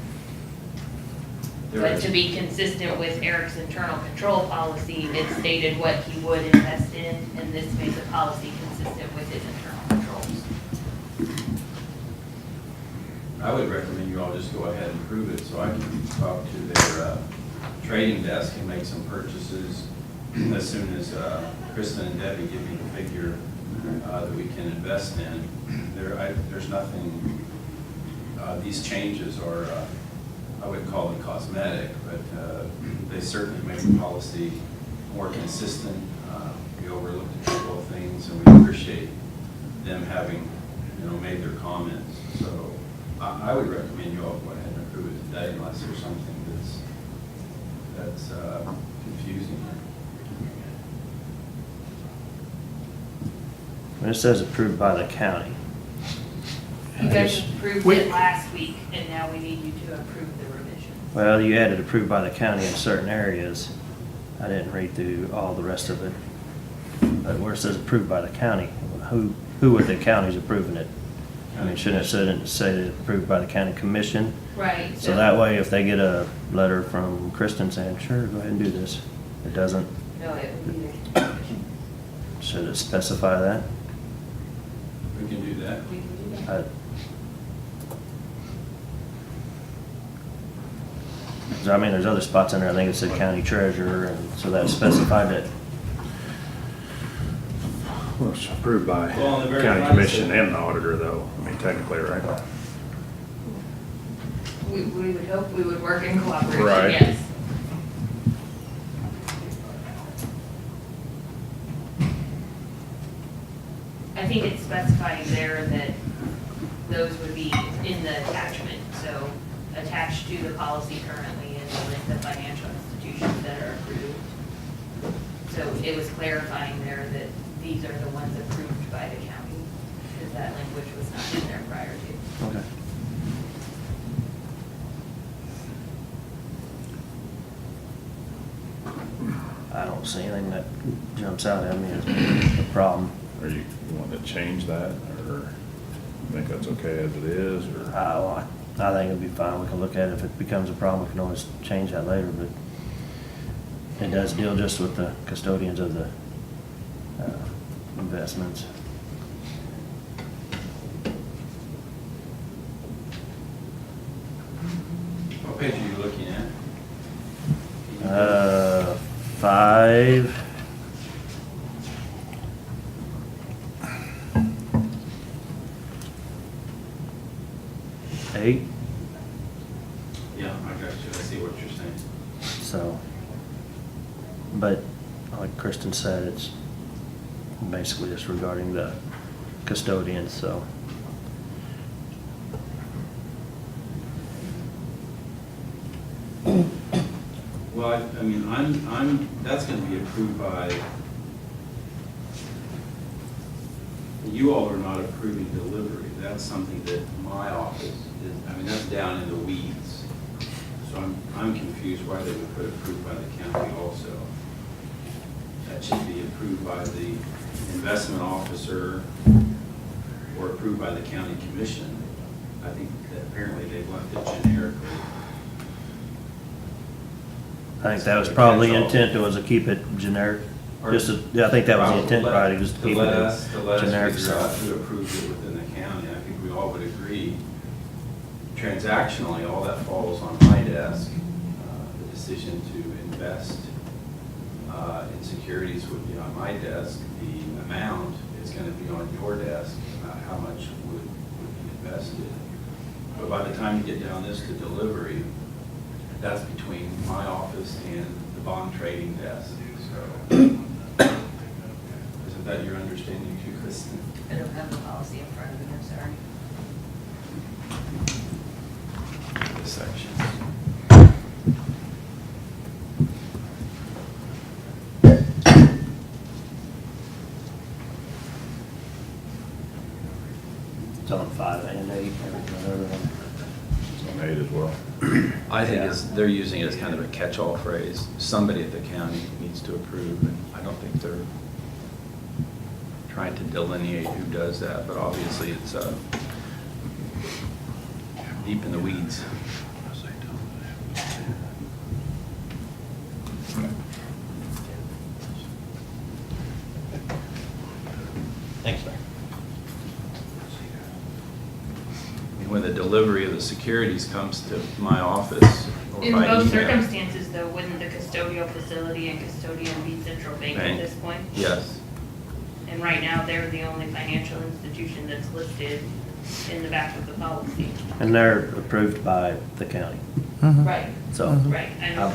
But to be consistent with Eric's internal control policy, it stated what he would invest in, and this makes the policy consistent with his internal controls. I would recommend you all just go ahead and approve it so I can talk to their trading desk and make some purchases as soon as Kristen and Debbie give me the figure that we can invest in. There's nothing, these changes are, I wouldn't call them cosmetic, but they certainly make the policy more consistent. We overlooked a couple of things and we appreciate them having, made their comments. So I would recommend you all go ahead and approve it today unless there's something that's confusing. When it says approved by the county. You guys approved it last week, and now we need you to approve the revision. Well, you added approved by the county in certain areas. I didn't read through all the rest of it. But where it says approved by the county, who with the county's approving it? I mean, shouldn't it say that approved by the county commission? Right. So that way, if they get a letter from Kristen saying, sure, go ahead and do this, it doesn't, No, it would be the should it specify that? We can do that. we can do that. 'Cause I mean, there's other spots in there, I think it said county treasurer, and so that specified it. Well, it's approved by Well, on the very county front, commission it- and the auditor, though, I mean, technically, right? We would hope we would work in cooperation, Right. yes. I think it's specifying there that those would be in the attachment, so attached to the policy currently is a list of financial institutions that are approved. So it was clarifying there that these are the ones approved by the county, because that language was not in there prior to. Okay. I don't see anything that jumps out at me as a problem. Are you wanting to change that, or think that's okay as it is, or? I think it'd be fine, we can look at it, if it becomes a problem, we can always change that later, but it does deal just with the custodians of the investments. What page are you looking at? 5. Eight, Yeah, I got you. I see what you're saying. so, but like Kristen said, it's basically just regarding the custodians, so. Well, I mean, that's gonna be approved by, you all are not approving delivery. That's something that my office is, I mean, that's down in the weeds. So I'm confused why they would put approved by the county also. That should be approved by the investment officer or approved by the county commission. I think that apparently they left it generically. I think that was probably the intent, was to keep it generic. Just to, yeah, I think that was the intent, right, just to keep let it us generic. figure out who approved it within the county. I think we all would agree, transactionally, all that falls on my desk. The decision to invest in securities would be on my desk. The amount is going to be on your desk, about how much would be invested. But by the time you get down this to delivery, that's between my office and the bond trading desk. So, isn't that your understanding too, Kristen? I don't have the policy in front of me, I'm sorry. The section. It's on 5 and 8, whatever. It's on 8 as well. I think they're using it as kind of a catch-all phrase. Somebody at the county needs to approve, and I don't think they're trying to delineate who does that, but obviously it's deep in the weeds. Thanks, sir. And when the delivery of the securities comes to my office or In by most email- circumstances, though, wouldn't the custodial facility and custodian be central bank at Bank. this point? Yes. And right now, they're the only financial institution that's listed in the back of the policy. And they're approved by the county. Right. So. Right, I know.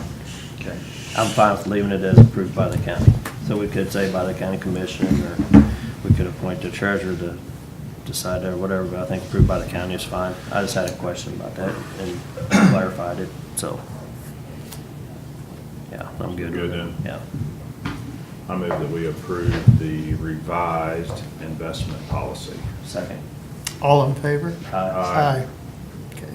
Okay. I'm fine with leaving it as approved by the county. So we could say by the county commission, or we could appoint the treasurer to decide or whatever, but I think approved by the county is fine. I just had a question about that and clarified it, so. Yeah, I'm good. Good then? Yeah. I move that we approve the revised investment policy. Second. All in favor? Aye. Okay.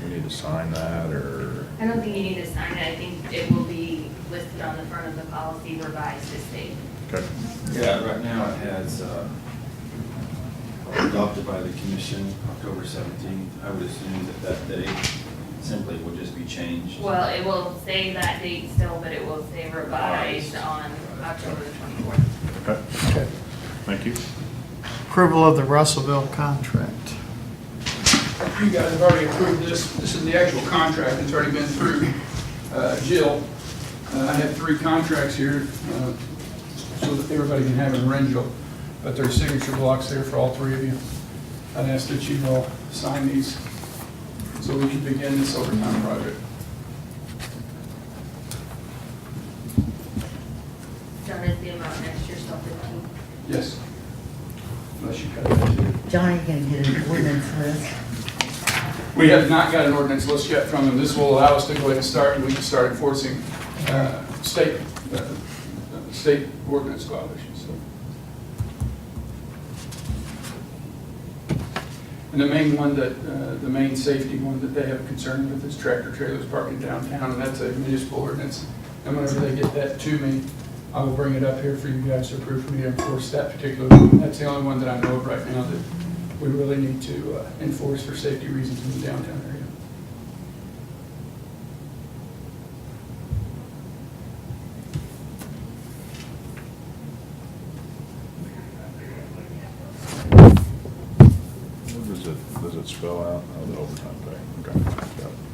We need to sign that, or? I don't think you need to sign it, I think it will be listed on the front of the policy revised to state. Okay. Yeah, right now it has, adopted by the commission, October 17th. I would assume that date simply will just be changed. Well, it will say that date still, but it will say revised on October the 24th. Okay. Okay. Thank you. Approval of the Russellville contract. You guys have already approved this. This is the actual contract. It's already been through Jill. I have 3 contracts here so that everybody can have in Renville. But there's signature blocks there for all 3 of you. I'd ask that you all sign these so we can begin this overtime project. John, is the amount next year still 15? Yes. Unless you cut it. John, you can get an ordinance list. We have not got an ordinance list yet from them. This will allow us to go ahead and start, and we can start enforcing state ordinance violations. So. And the main one that, the main safety one that they have concern with is tractor trailers parking downtown, and that's a municipal ordinance. And whenever they get that to me, I will bring it up here for you guys to approve for me to enforce that particular one. That's the only one that I know of right now that we really need to enforce for safety reasons in the downtown area. Does it spell out? Oh, the overtime pay. Okay. Got it.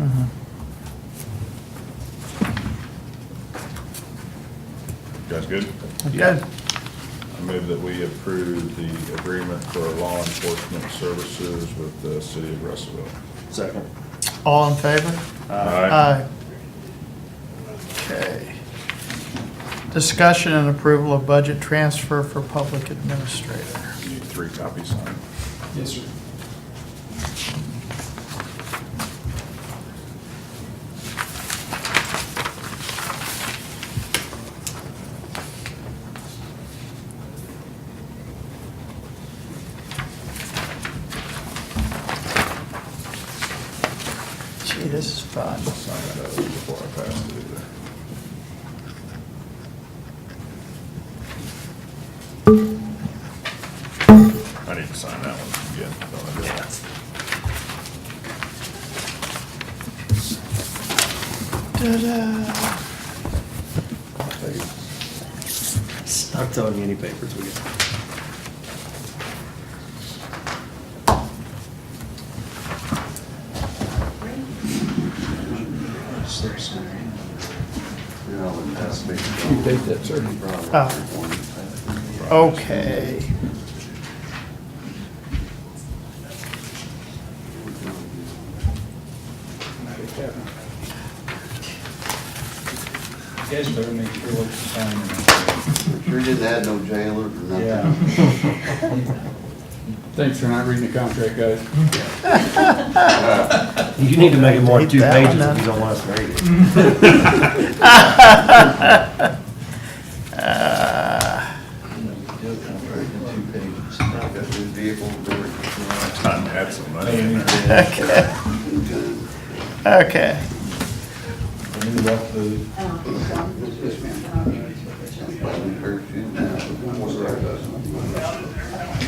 Mhm. You guys good? Good. I move that we approve the agreement for law enforcement services with the city of Russellville. Second. All in favor? Aye. Okay. Discussion and approval of budget transfer for public administrator. You need 3 copies signed. Yes, sir. this is fun. I need to sign that one again. don't I? Stop throwing you any papers we got. Okay. You guys better make sure what you're signing. Sure didn't add no jailers or nothing. Yeah. Thanks for not reading the contract, guys. You need to make it more than Keep 2 that one pages then. if you don't want us to read it. Time to add some money in there. Okay.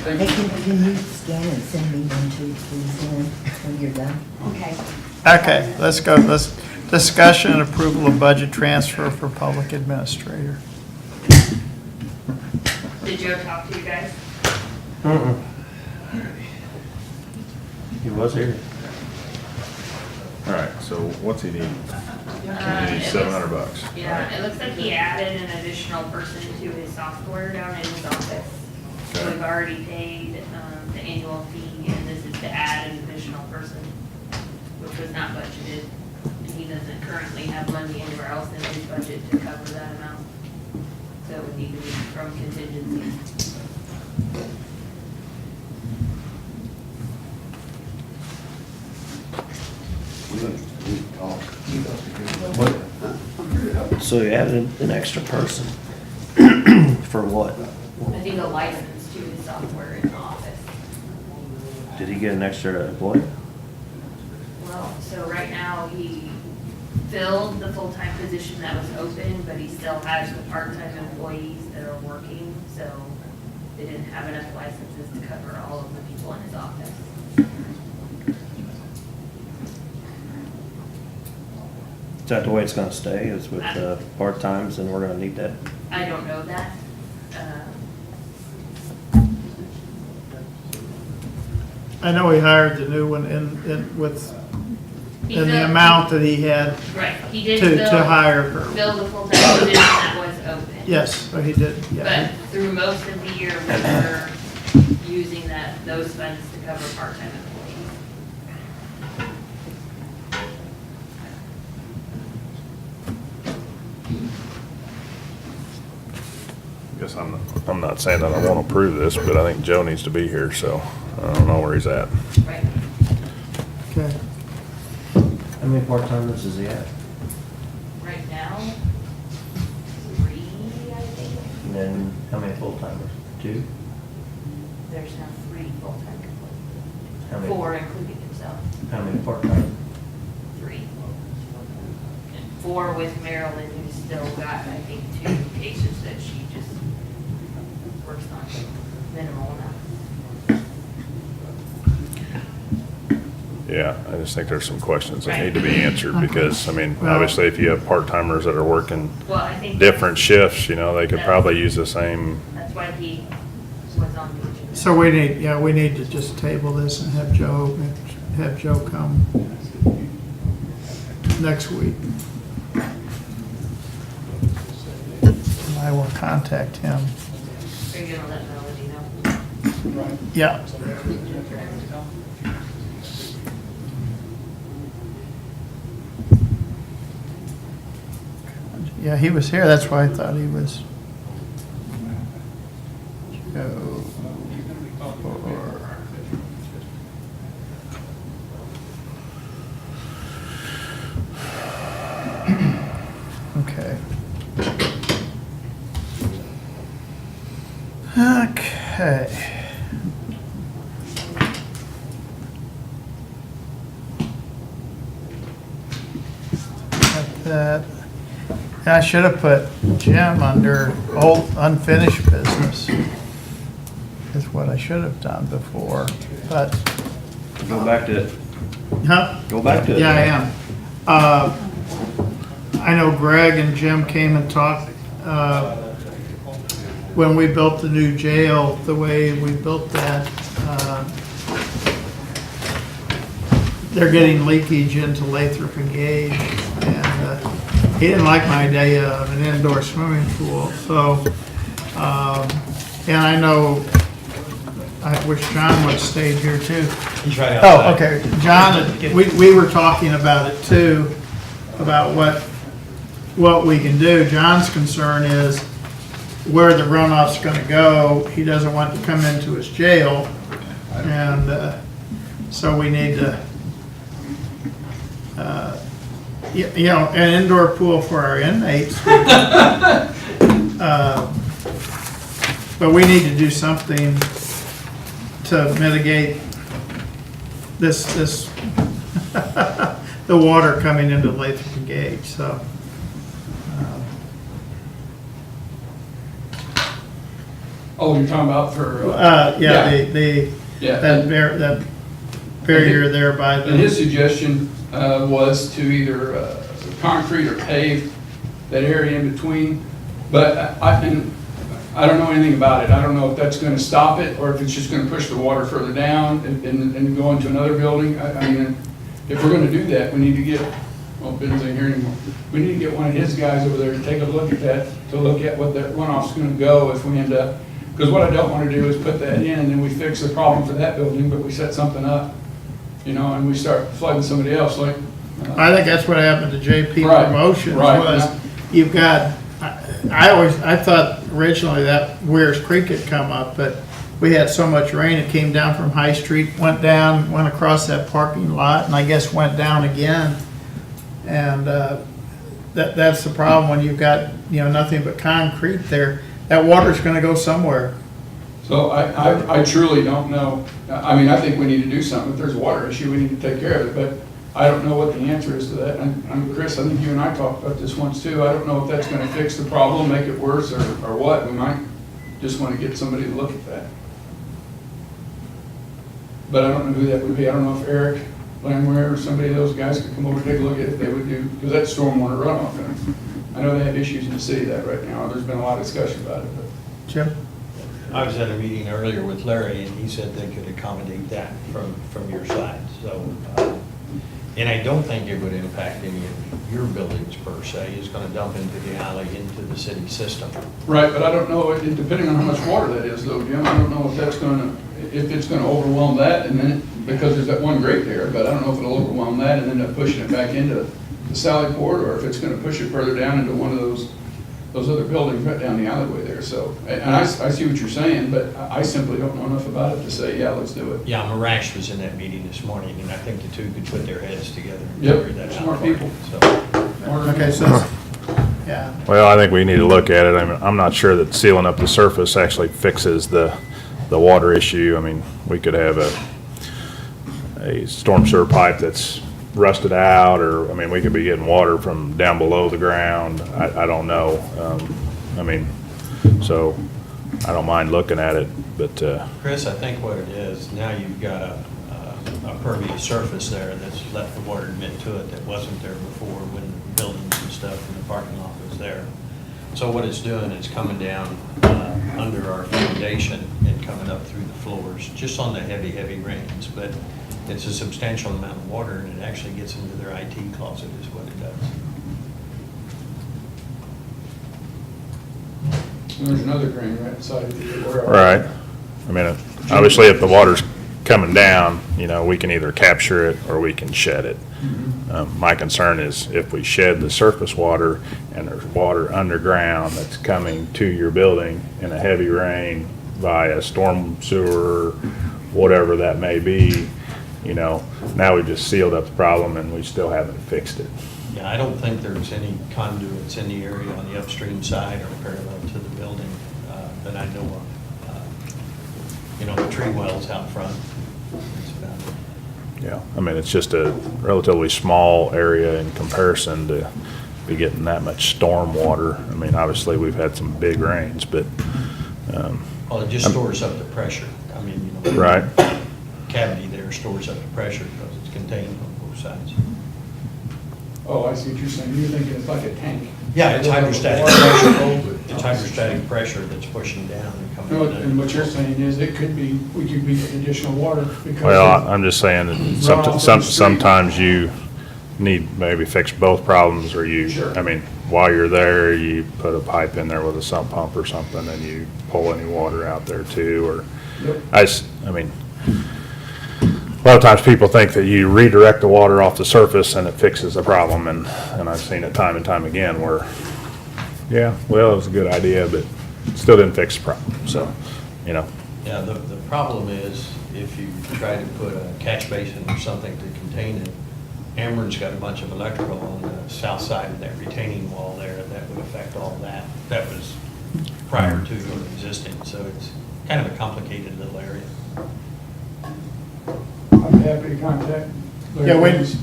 Hey, can you scan and send me one too, please, Lynn, when you're done? Okay. Okay, let's go. Let's discussion and approval of budget transfer for public administrator. Did Joe talk to you guys? He was here. All right, so what's he need? He needs $700. Yeah, it looks like he added an additional person to his software down in his office. So Okay. we've already paid the annual fee, and this is to add an additional person, which was not budgeted. And he doesn't currently have money anywhere else in his budget to cover that amount. So it would need to be from contingency. So you added an extra person. For what? I think a license to his software in the office. Did he get an extra employee? Well, so right now, he filled the full-time position that was open, but he still has the part-time employees that are working, so they didn't have enough licenses to cover all of the people in his office. Is that the way it's gonna stay, is with part-times, and we're gonna need that? I don't know that. I know he hired the new one in with, He in the filled- amount that he had Right, he did to hire her. fill the full-time position that was open. Yes, so he did, yeah. But through most of the year, we were using those funds to cover part-time employees. Guess I'm not saying that I want to approve this, but I think Joe needs to be here, so I don't know where he's at. Right. Okay. How many part-timers is he at? Right now, 3, I think. And then how many full-timers? 2? There's now 3 full-time employees. How many? 4, including himself. How many part-time? 3. And 4 with Marilyn, who's still got, I think, 2 cases that she just works on minimal amount. Yeah, I just think there's some questions that Right. need to be answered, because, I mean, Well- obviously, if you have part-timers that are working Well, I think. different shifts, you know, they could probably use the same, That's why he was on the agenda. So we need to just table this and have Joe come next week. I will contact him. Are you gonna let Melody know? Yeah. Yeah, he was here, that's why I thought he was. Joe. Okay. Okay. that, I should have put Jim under old unfinished business. Is what I should have done before, but. Go back to it. Huh? Go back to it. Yeah, I am. I know Greg and Jim came and talked, when we built the new jail, the way we built that, they're getting leakage into Lathrop and Gage, and he didn't like my idea of an indoor swimming pool, so, and I know, I wish John would have stayed here too. He's right Oh, outside. okay, John, we were talking about it too, about what we can do. John's concern is where the runoff's gonna go. He doesn't want to come into his jail, and, so we need to, you know, an indoor pool for our inmates. But we need to do something to mitigate this, the water coming into Lathrop and Gage, so. Oh, you're talking about for? Yeah, Yeah. that barrier there by And his the, suggestion was to either concrete or pave that area in between. But and I don't know anything about it. I don't know if that's going to stop it or if it's just going to push the water further down and go into another building. I mean, if we're going to do that, we need to get, well, Ben's ain't here anymore. We need to get one of his guys over there to take a look at that, to look at what that runoff's going to go if we end up. Because what I don't want to do is put that in and then we fix the problem for that building, but we set something up, you know, and we start flooding somebody else like. I think that's what happened to JP Right, Promotions right, was, yeah. you've got, I thought originally that Weir's Creek had come up, but we had so much rain, it came down from High Street, went down, went across that parking lot, and I guess went down again. And, that's the problem when you've got, you know, nothing but concrete there. That water's gonna go somewhere. So I truly don't know. I mean, I think we need to do something. If there's a water issue, we need to take care of it, but I don't know what the answer is to that. And Chris, I think you and I talked about this once too. I don't know if that's gonna fix the problem, make it worse, or what. We might just wanna get somebody to look at that. But I don't know who that would be. I don't know if Eric Langware or somebody of those guys could come over and take a look at it if they would do, because that's stormwater runoff. And I know they have issues in the city that right now. There's been a lot of discussion about it, but. Jim? I was at a meeting earlier with Larry, and he said they could accommodate that from your side, so, and I don't think it would impact any of your buildings per se. It's gonna dump into the alley, into the city system. Right, but I don't know, depending on how much water that is though, Jim, I don't know if that's gonna, if it's gonna overwhelm that and then, because there's that one grate there, but I don't know if it'll overwhelm that and end up pushing it back into the Sally Port, or if it's gonna push it further down into one of those other buildings right down the alleyway there, so, and I see what you're saying, but I simply don't know enough about it to say, yeah, let's do it. Yeah, Marash was in that meeting this morning, and I think the two could put their heads together and Yep, figure that out. smart people. So, Okay, so, yeah. Well, I think we need to look at it. I mean, I'm not sure that sealing up the surface actually fixes the water issue. I mean, we could have a storm sewer pipe that's rusted out, or, I mean, we could be getting water from down below the ground. I don't know. I mean, so I don't mind looking at it, but, Chris, I think what it is, now you've got a pervious surface there that's let the water admit to it that wasn't there before when the buildings and stuff and the parking lot was there. So what it's doing is coming down under our foundation and coming up through the floors, just on the heavy, heavy rains. But it's a substantial amount of water, and it actually gets into their IT closet is what it does. There's another drain right beside the. right. I mean, obviously, if the water's coming down, you know, we can either capture it or we can shed it. My concern is if we shed the surface water and there's water underground that's coming to your building in a heavy rain via storm sewer, whatever that may be, you know, now we've just sealed up the problem and we still haven't fixed it. Yeah, I don't think there's any conduits in the area on the upstream side or parallel to the building that I know of. You know, the tree wells out front. That's about it. Yeah, I mean, it's just a relatively small area in comparison to be getting that much storm water. I mean, obviously, we've had some big rains, but, Well, it just stores up the pressure. I mean, you know. Right. Cavity there stores up the pressure because it's contained on both sides. Oh, I see what you're saying. You're thinking it's like a tank. Yeah, it's hydrostatic pressure. It's hydrostatic pressure that's pushing down and coming No, in. and what you're saying is it could be, we could be getting additional water because. well, I'm just saying that Runoff from the street. sometimes you need maybe fix both problems, or you, Sure. I mean, while you're there, you put a pipe in there with a sump pump or something, and you pull any water out there too, or, Yep. I mean, a lot of times people think that you redirect the water off the surface and it fixes the problem, and I've seen it time and time again where, yeah, well, it was a good idea, but it still didn't fix the problem, so, you know. Yeah, the problem is if you try to put a catch basin or something to contain it, Ameren's got a bunch of electrical on the south side of that retaining wall there that would affect all that. That was prior to your existing, so it's kind of a complicated little area. I'm happy to contact. Larry Benz.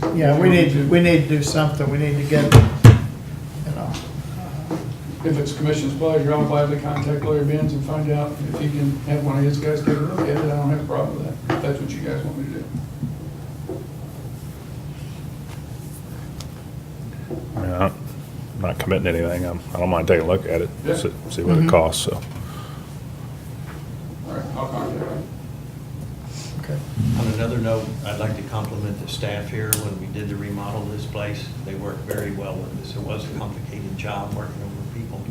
We need to do something, we need to get, you know, If it's commission's pleasure, I'll gladly contact Larry Benz and find out if he can have one of his guys take a look at it. I don't have a problem with that, if that's what you guys want me to do. I mean, I'm not committing anything. I don't mind taking a look at it, Yeah. see what it costs, so. All right, I'll contact him. okay. On another note, I'd like to compliment the staff here. When we did the remodel of this place, they worked very well with us. It was a complicated job working over people,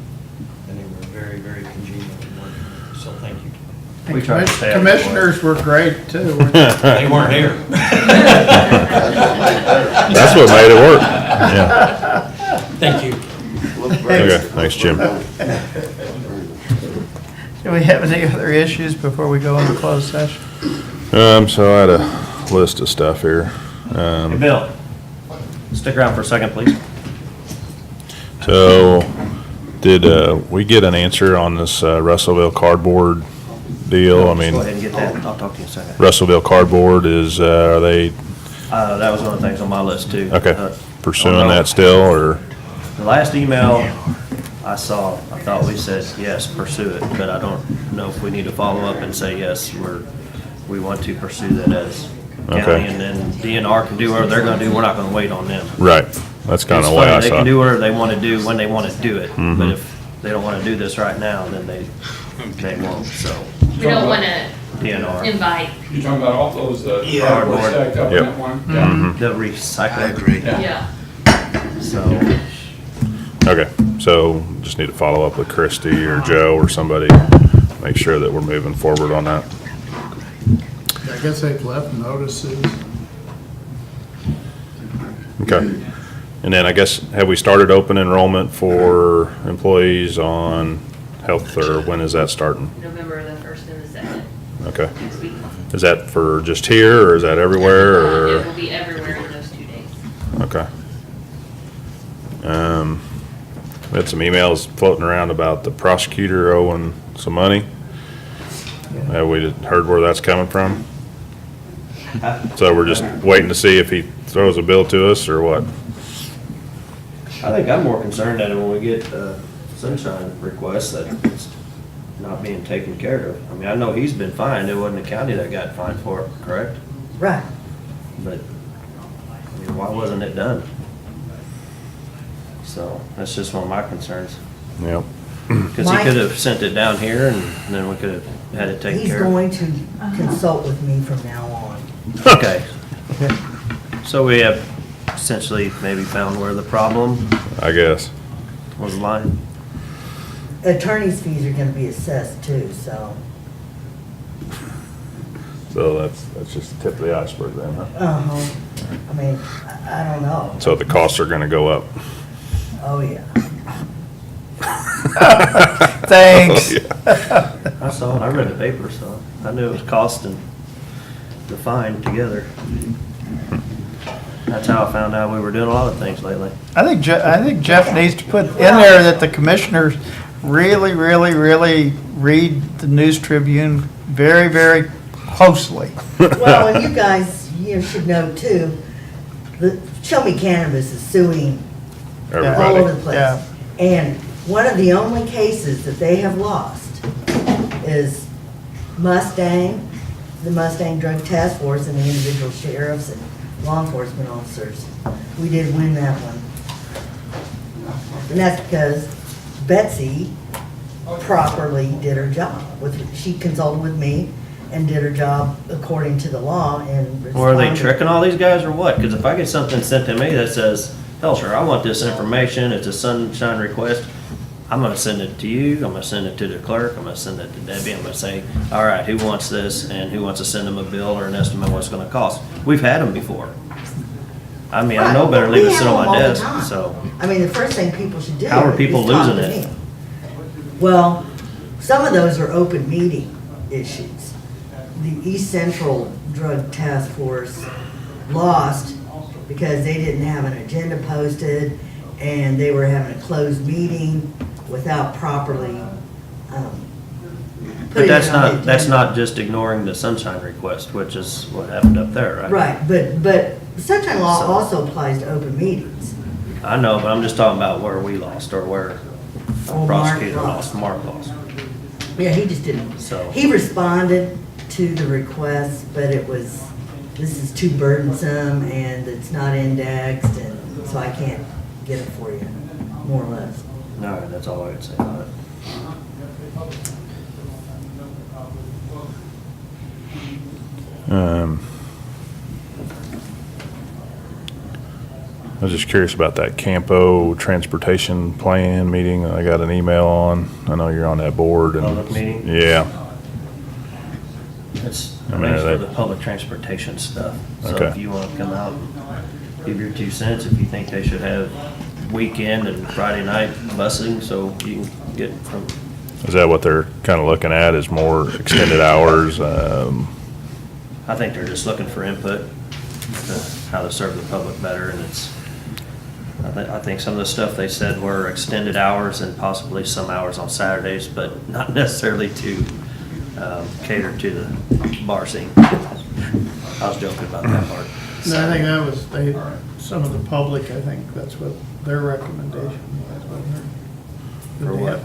and they were very, very congenial in working with us, so thank you. And We tried to stay out of the commissioners were great too. weren't They weren't here. That's what made it work, yeah. Thank you. Okay, thanks, Jim. Do we have any other issues before we go into closed session? So I had a list of stuff here. Hey, Bill, stick around for a second, please. So, did we get an answer on this Russellville cardboard deal? I mean, Go ahead and get that. I'll talk to you in a second. Russellville cardboard is, are they, That was one of the things on my list too. okay, pursuing that still, or? The last email I saw, I thought we said, yes, pursue it, but I don't know if we need to follow up and say, yes, we want to pursue that as county, Okay. and then DNR can do whatever they're gonna do, we're not gonna wait on them. Right, that's kind It's of the way funny, I they saw can do it. whatever they wanna do when they wanna do it, but Mhm. if they don't wanna do this right now, then they won't, so. We don't wanna DNR. invite, You're talking about all those, Yeah. cardboard stacked up in Yep. that one? Mhm. The recycle. yeah. So, Okay, so just need to follow up with Christie or Joe or somebody, make sure that we're moving forward on that. I guess they've left notices. Okay. And then I guess, have we started open enrollment for employees on health, or when is that starting? November the 1st and the 2nd, Okay. next week. Is that for just here, or is that everywhere, It or? will be everywhere in those 2 days. Okay. We had some emails floating around about the prosecutor owing some money. Have we heard where that's coming from? So we're just waiting to see if he throws a bill to us, or what? I think I'm more concerned that when we get sunshine requests, that it's not being taken care of. I mean, I know he's been fined, it wasn't the county that got fined for it, correct? Right. But, I mean, why wasn't it done? So, that's just one of my concerns. Yep. Because he Mike- could have sent it down here, and then we could have had it taken He's care of. going to consult with me from now on. Okay. So we have essentially maybe found where the problem I guess. was lying. Attorney's fees are gonna be assessed too, so, So that's just the tip of the iceberg then, huh? I mean, I don't know. So the costs are gonna go up. Oh, yeah. Thanks. I saw it, I read the paper, so I knew it was cost and the fine together. That's how I found out we were doing a lot of things lately. I think Jeff needs to put in there that the commissioners really, really, really read the News Tribune very, very closely. Well, and you guys, you should know too, the Show Me Cannabis is suing all over the Yeah. place. And one of the only cases that they have lost is Mustang, the Mustang Drug Task Force and the individual sheriffs and law enforcement officers. We did win that one. And that's because Betsy properly did her job. She consulted with me and did her job according to the law and responded. Or are they tricking all these guys or what? Because if I get something sent to me that says, hell, sure, I want this information, it's a sunshine request, I'm gonna send it to you, I'm gonna send it to the clerk, I'm gonna send it to Debbie, I'm gonna say, all right, who wants this, and who wants to send them a bill or an estimate of what it's gonna cost? We've had them before. I mean, I know better leave it sit on my desk, so. I mean, the first thing people should do. How are people is talk losing to it? me. Well, some of those are open meeting issues. The East Central Drug Task Force lost because they didn't have an agenda posted and they were having a closed meeting without properly But putting that's it on the that's agenda. not just ignoring the sunshine request, which is what happened up there, right? Right, but the Sunshine Law So- also applies to open meetings. I know, but I'm just talking about where we lost, or where Oh, a Mark prosecutor lost. lost, Mark lost. Yeah, he just didn't. So- He responded to the request, but it was, this is too burdensome and it's not indexed and so I can't get it for you, more or less. All right, that's all I would say about it. I was just curious about that Campo Transportation Plan meeting I got an email on. I know you're on that board and. Public meeting? Yeah, It's I mean, arranged for they- the public transportation stuff. So Okay. if you want to come out and give your 2 cents, if you think they should have weekend and Friday night busing, so you can get from, is that what they're kind of looking at, is more extended hours? I think they're just looking for input, to how to serve the public better, and I think some of the stuff they said were extended hours and possibly some hours on Saturdays, but not necessarily to cater to the bar scene. I was joking about that part. And I think that was, some of the public, I think that's what their recommendation was, wasn't it? For what?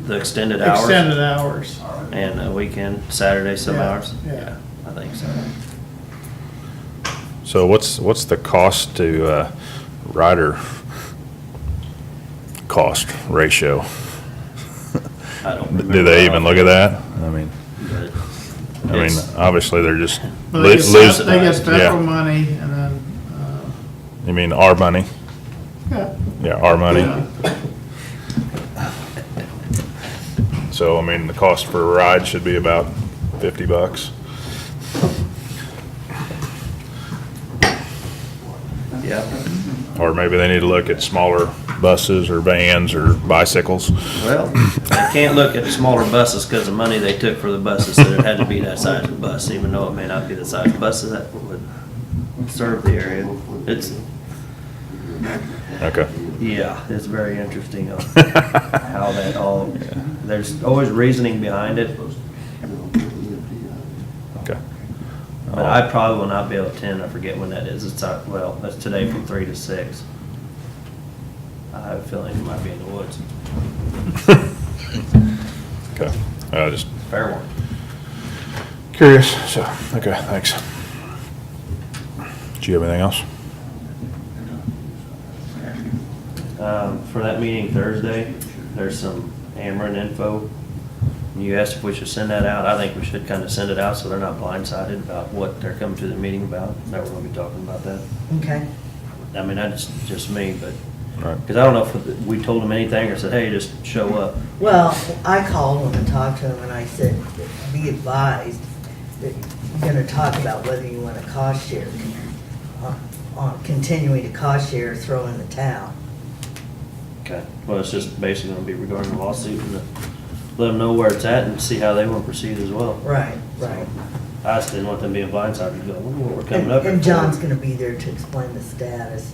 The extended hours? Extended hours. And a weekend, Saturday, some Yeah, hours? yeah. I think so. So what's the cost to rider cost ratio? I don't Do remember they even off. look at that? I mean, It's- obviously they're just Well, they get lose. they get federal Yeah. money and then, You mean our money? yeah. Yeah, our money. So, I mean, the cost for a ride should be about $50. Yeah. Or maybe they need to look at smaller buses or vans or bicycles. Well, they can't look at the smaller buses because the money they took for the buses said it had to be that size of bus, even though it may not be the size of buses that would serve the area. It's, Okay. yeah, it's very interesting on how that all, there's always reasoning behind it, Okay. but I probably will not be able to attend. I forget when that is. It's, well, that's today from 3 to 6. I have a feeling it might be in the woods. Okay. Just Fair one. curious, so, okay, thanks. Do you have anything else? For that meeting Thursday, there's some Ameren info. You asked if we should send that out. I think we should kind of send it out so they're not blindsided about what they're coming to the meeting about, that we're gonna be talking about that. Okay. I mean, that's just me, but, Right. because I don't know if we told them anything or said, hey, just show up. Well, I called them and talked to them and I said, be advised that you're gonna talk about whether you want a cost share, on continuing to cost share, throw in the towel. Okay. Well, it's just basically gonna be regarding the lawsuit and let them know where it's at and see how they want to proceed as well. Right, right. I just didn't want them being blindsided, go, what we're coming up here And for. John's gonna be there to explain the status.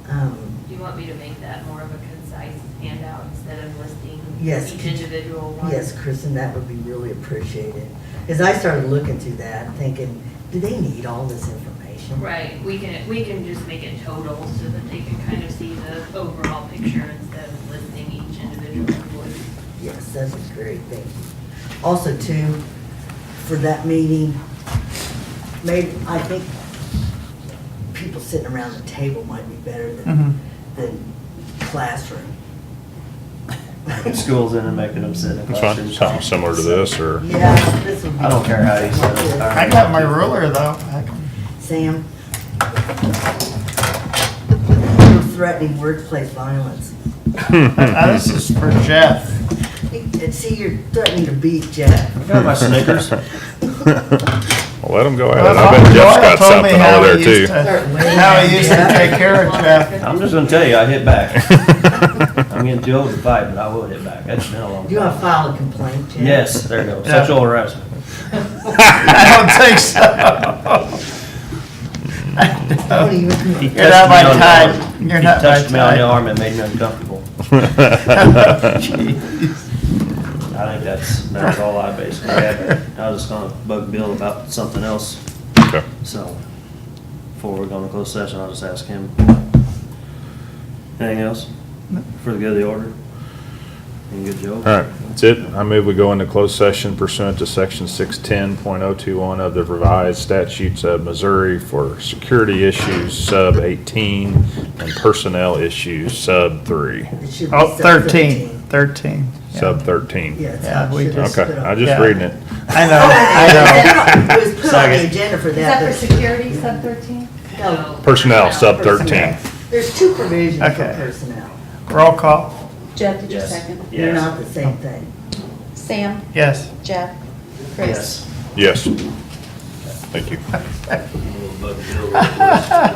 Do you want me to make that more of a concise handout instead of listing Yes. each individual one? Yes, Kristen, that would be really appreciated. Because I started looking through that and thinking, do they need all this information? information. Right, we can just make it total so that they can kind of see the overall picture instead of listing each individual invoice. Yes, that was great, thank you. Also too, for that meeting, maybe, I think people sitting around the table might be better than classroom. Schools in and making them sit in That's fine, classrooms. something similar to this, or? Yeah, this would be. I don't care how you set it. I got my ruler though. I can- Sam? You're threatening workplace violence. This is for Jeff. And see, you're threatening to beat Jeff. I got my Snickers. Well, let him go at it. Well, I bet Jeff's Doyle got told me something how over he there used too. to- How he used to take care of Jeff. I'm just gonna tell you, I hit back. I'm getting too old to fight, but I will hit back. That's been a long time. You want to file a complaint, Jeff? Yes, there you go. Yeah. Sexual harassment. I don't think so. Don't even. He You're not touched me my on the type. arm. You're He not my touched me on the type. arm and made me uncomfortable. I think that's all I basically had. I was just gonna bug Bill about something else. Okay. So, before we go into closed session, I'll just ask him. Anything else? For the good of the order? Any good, Joe? All right, that's it. I move we go into closed session pursuant to section 610.021 of the revised statutes of Missouri for security issues sub 18 and personnel issues sub 3. It should be Oh, sub 13. 13. Yeah. Sub 13. Yeah, it's Yeah, how we it should have just- been Okay, put I on. just Yeah. reading it. I know. It was put on the Second. agenda for Is that. that for but- security, sub 13? No, Personnel, sub 13. personnel. There's two provisions for Okay. personnel. Roll call. Jeff, did you Yes. second? They're Yes. not the same thing. Sam? Yes. Jeff? Chris? Yes. Yes. Thank you. Little bug Bill real quick.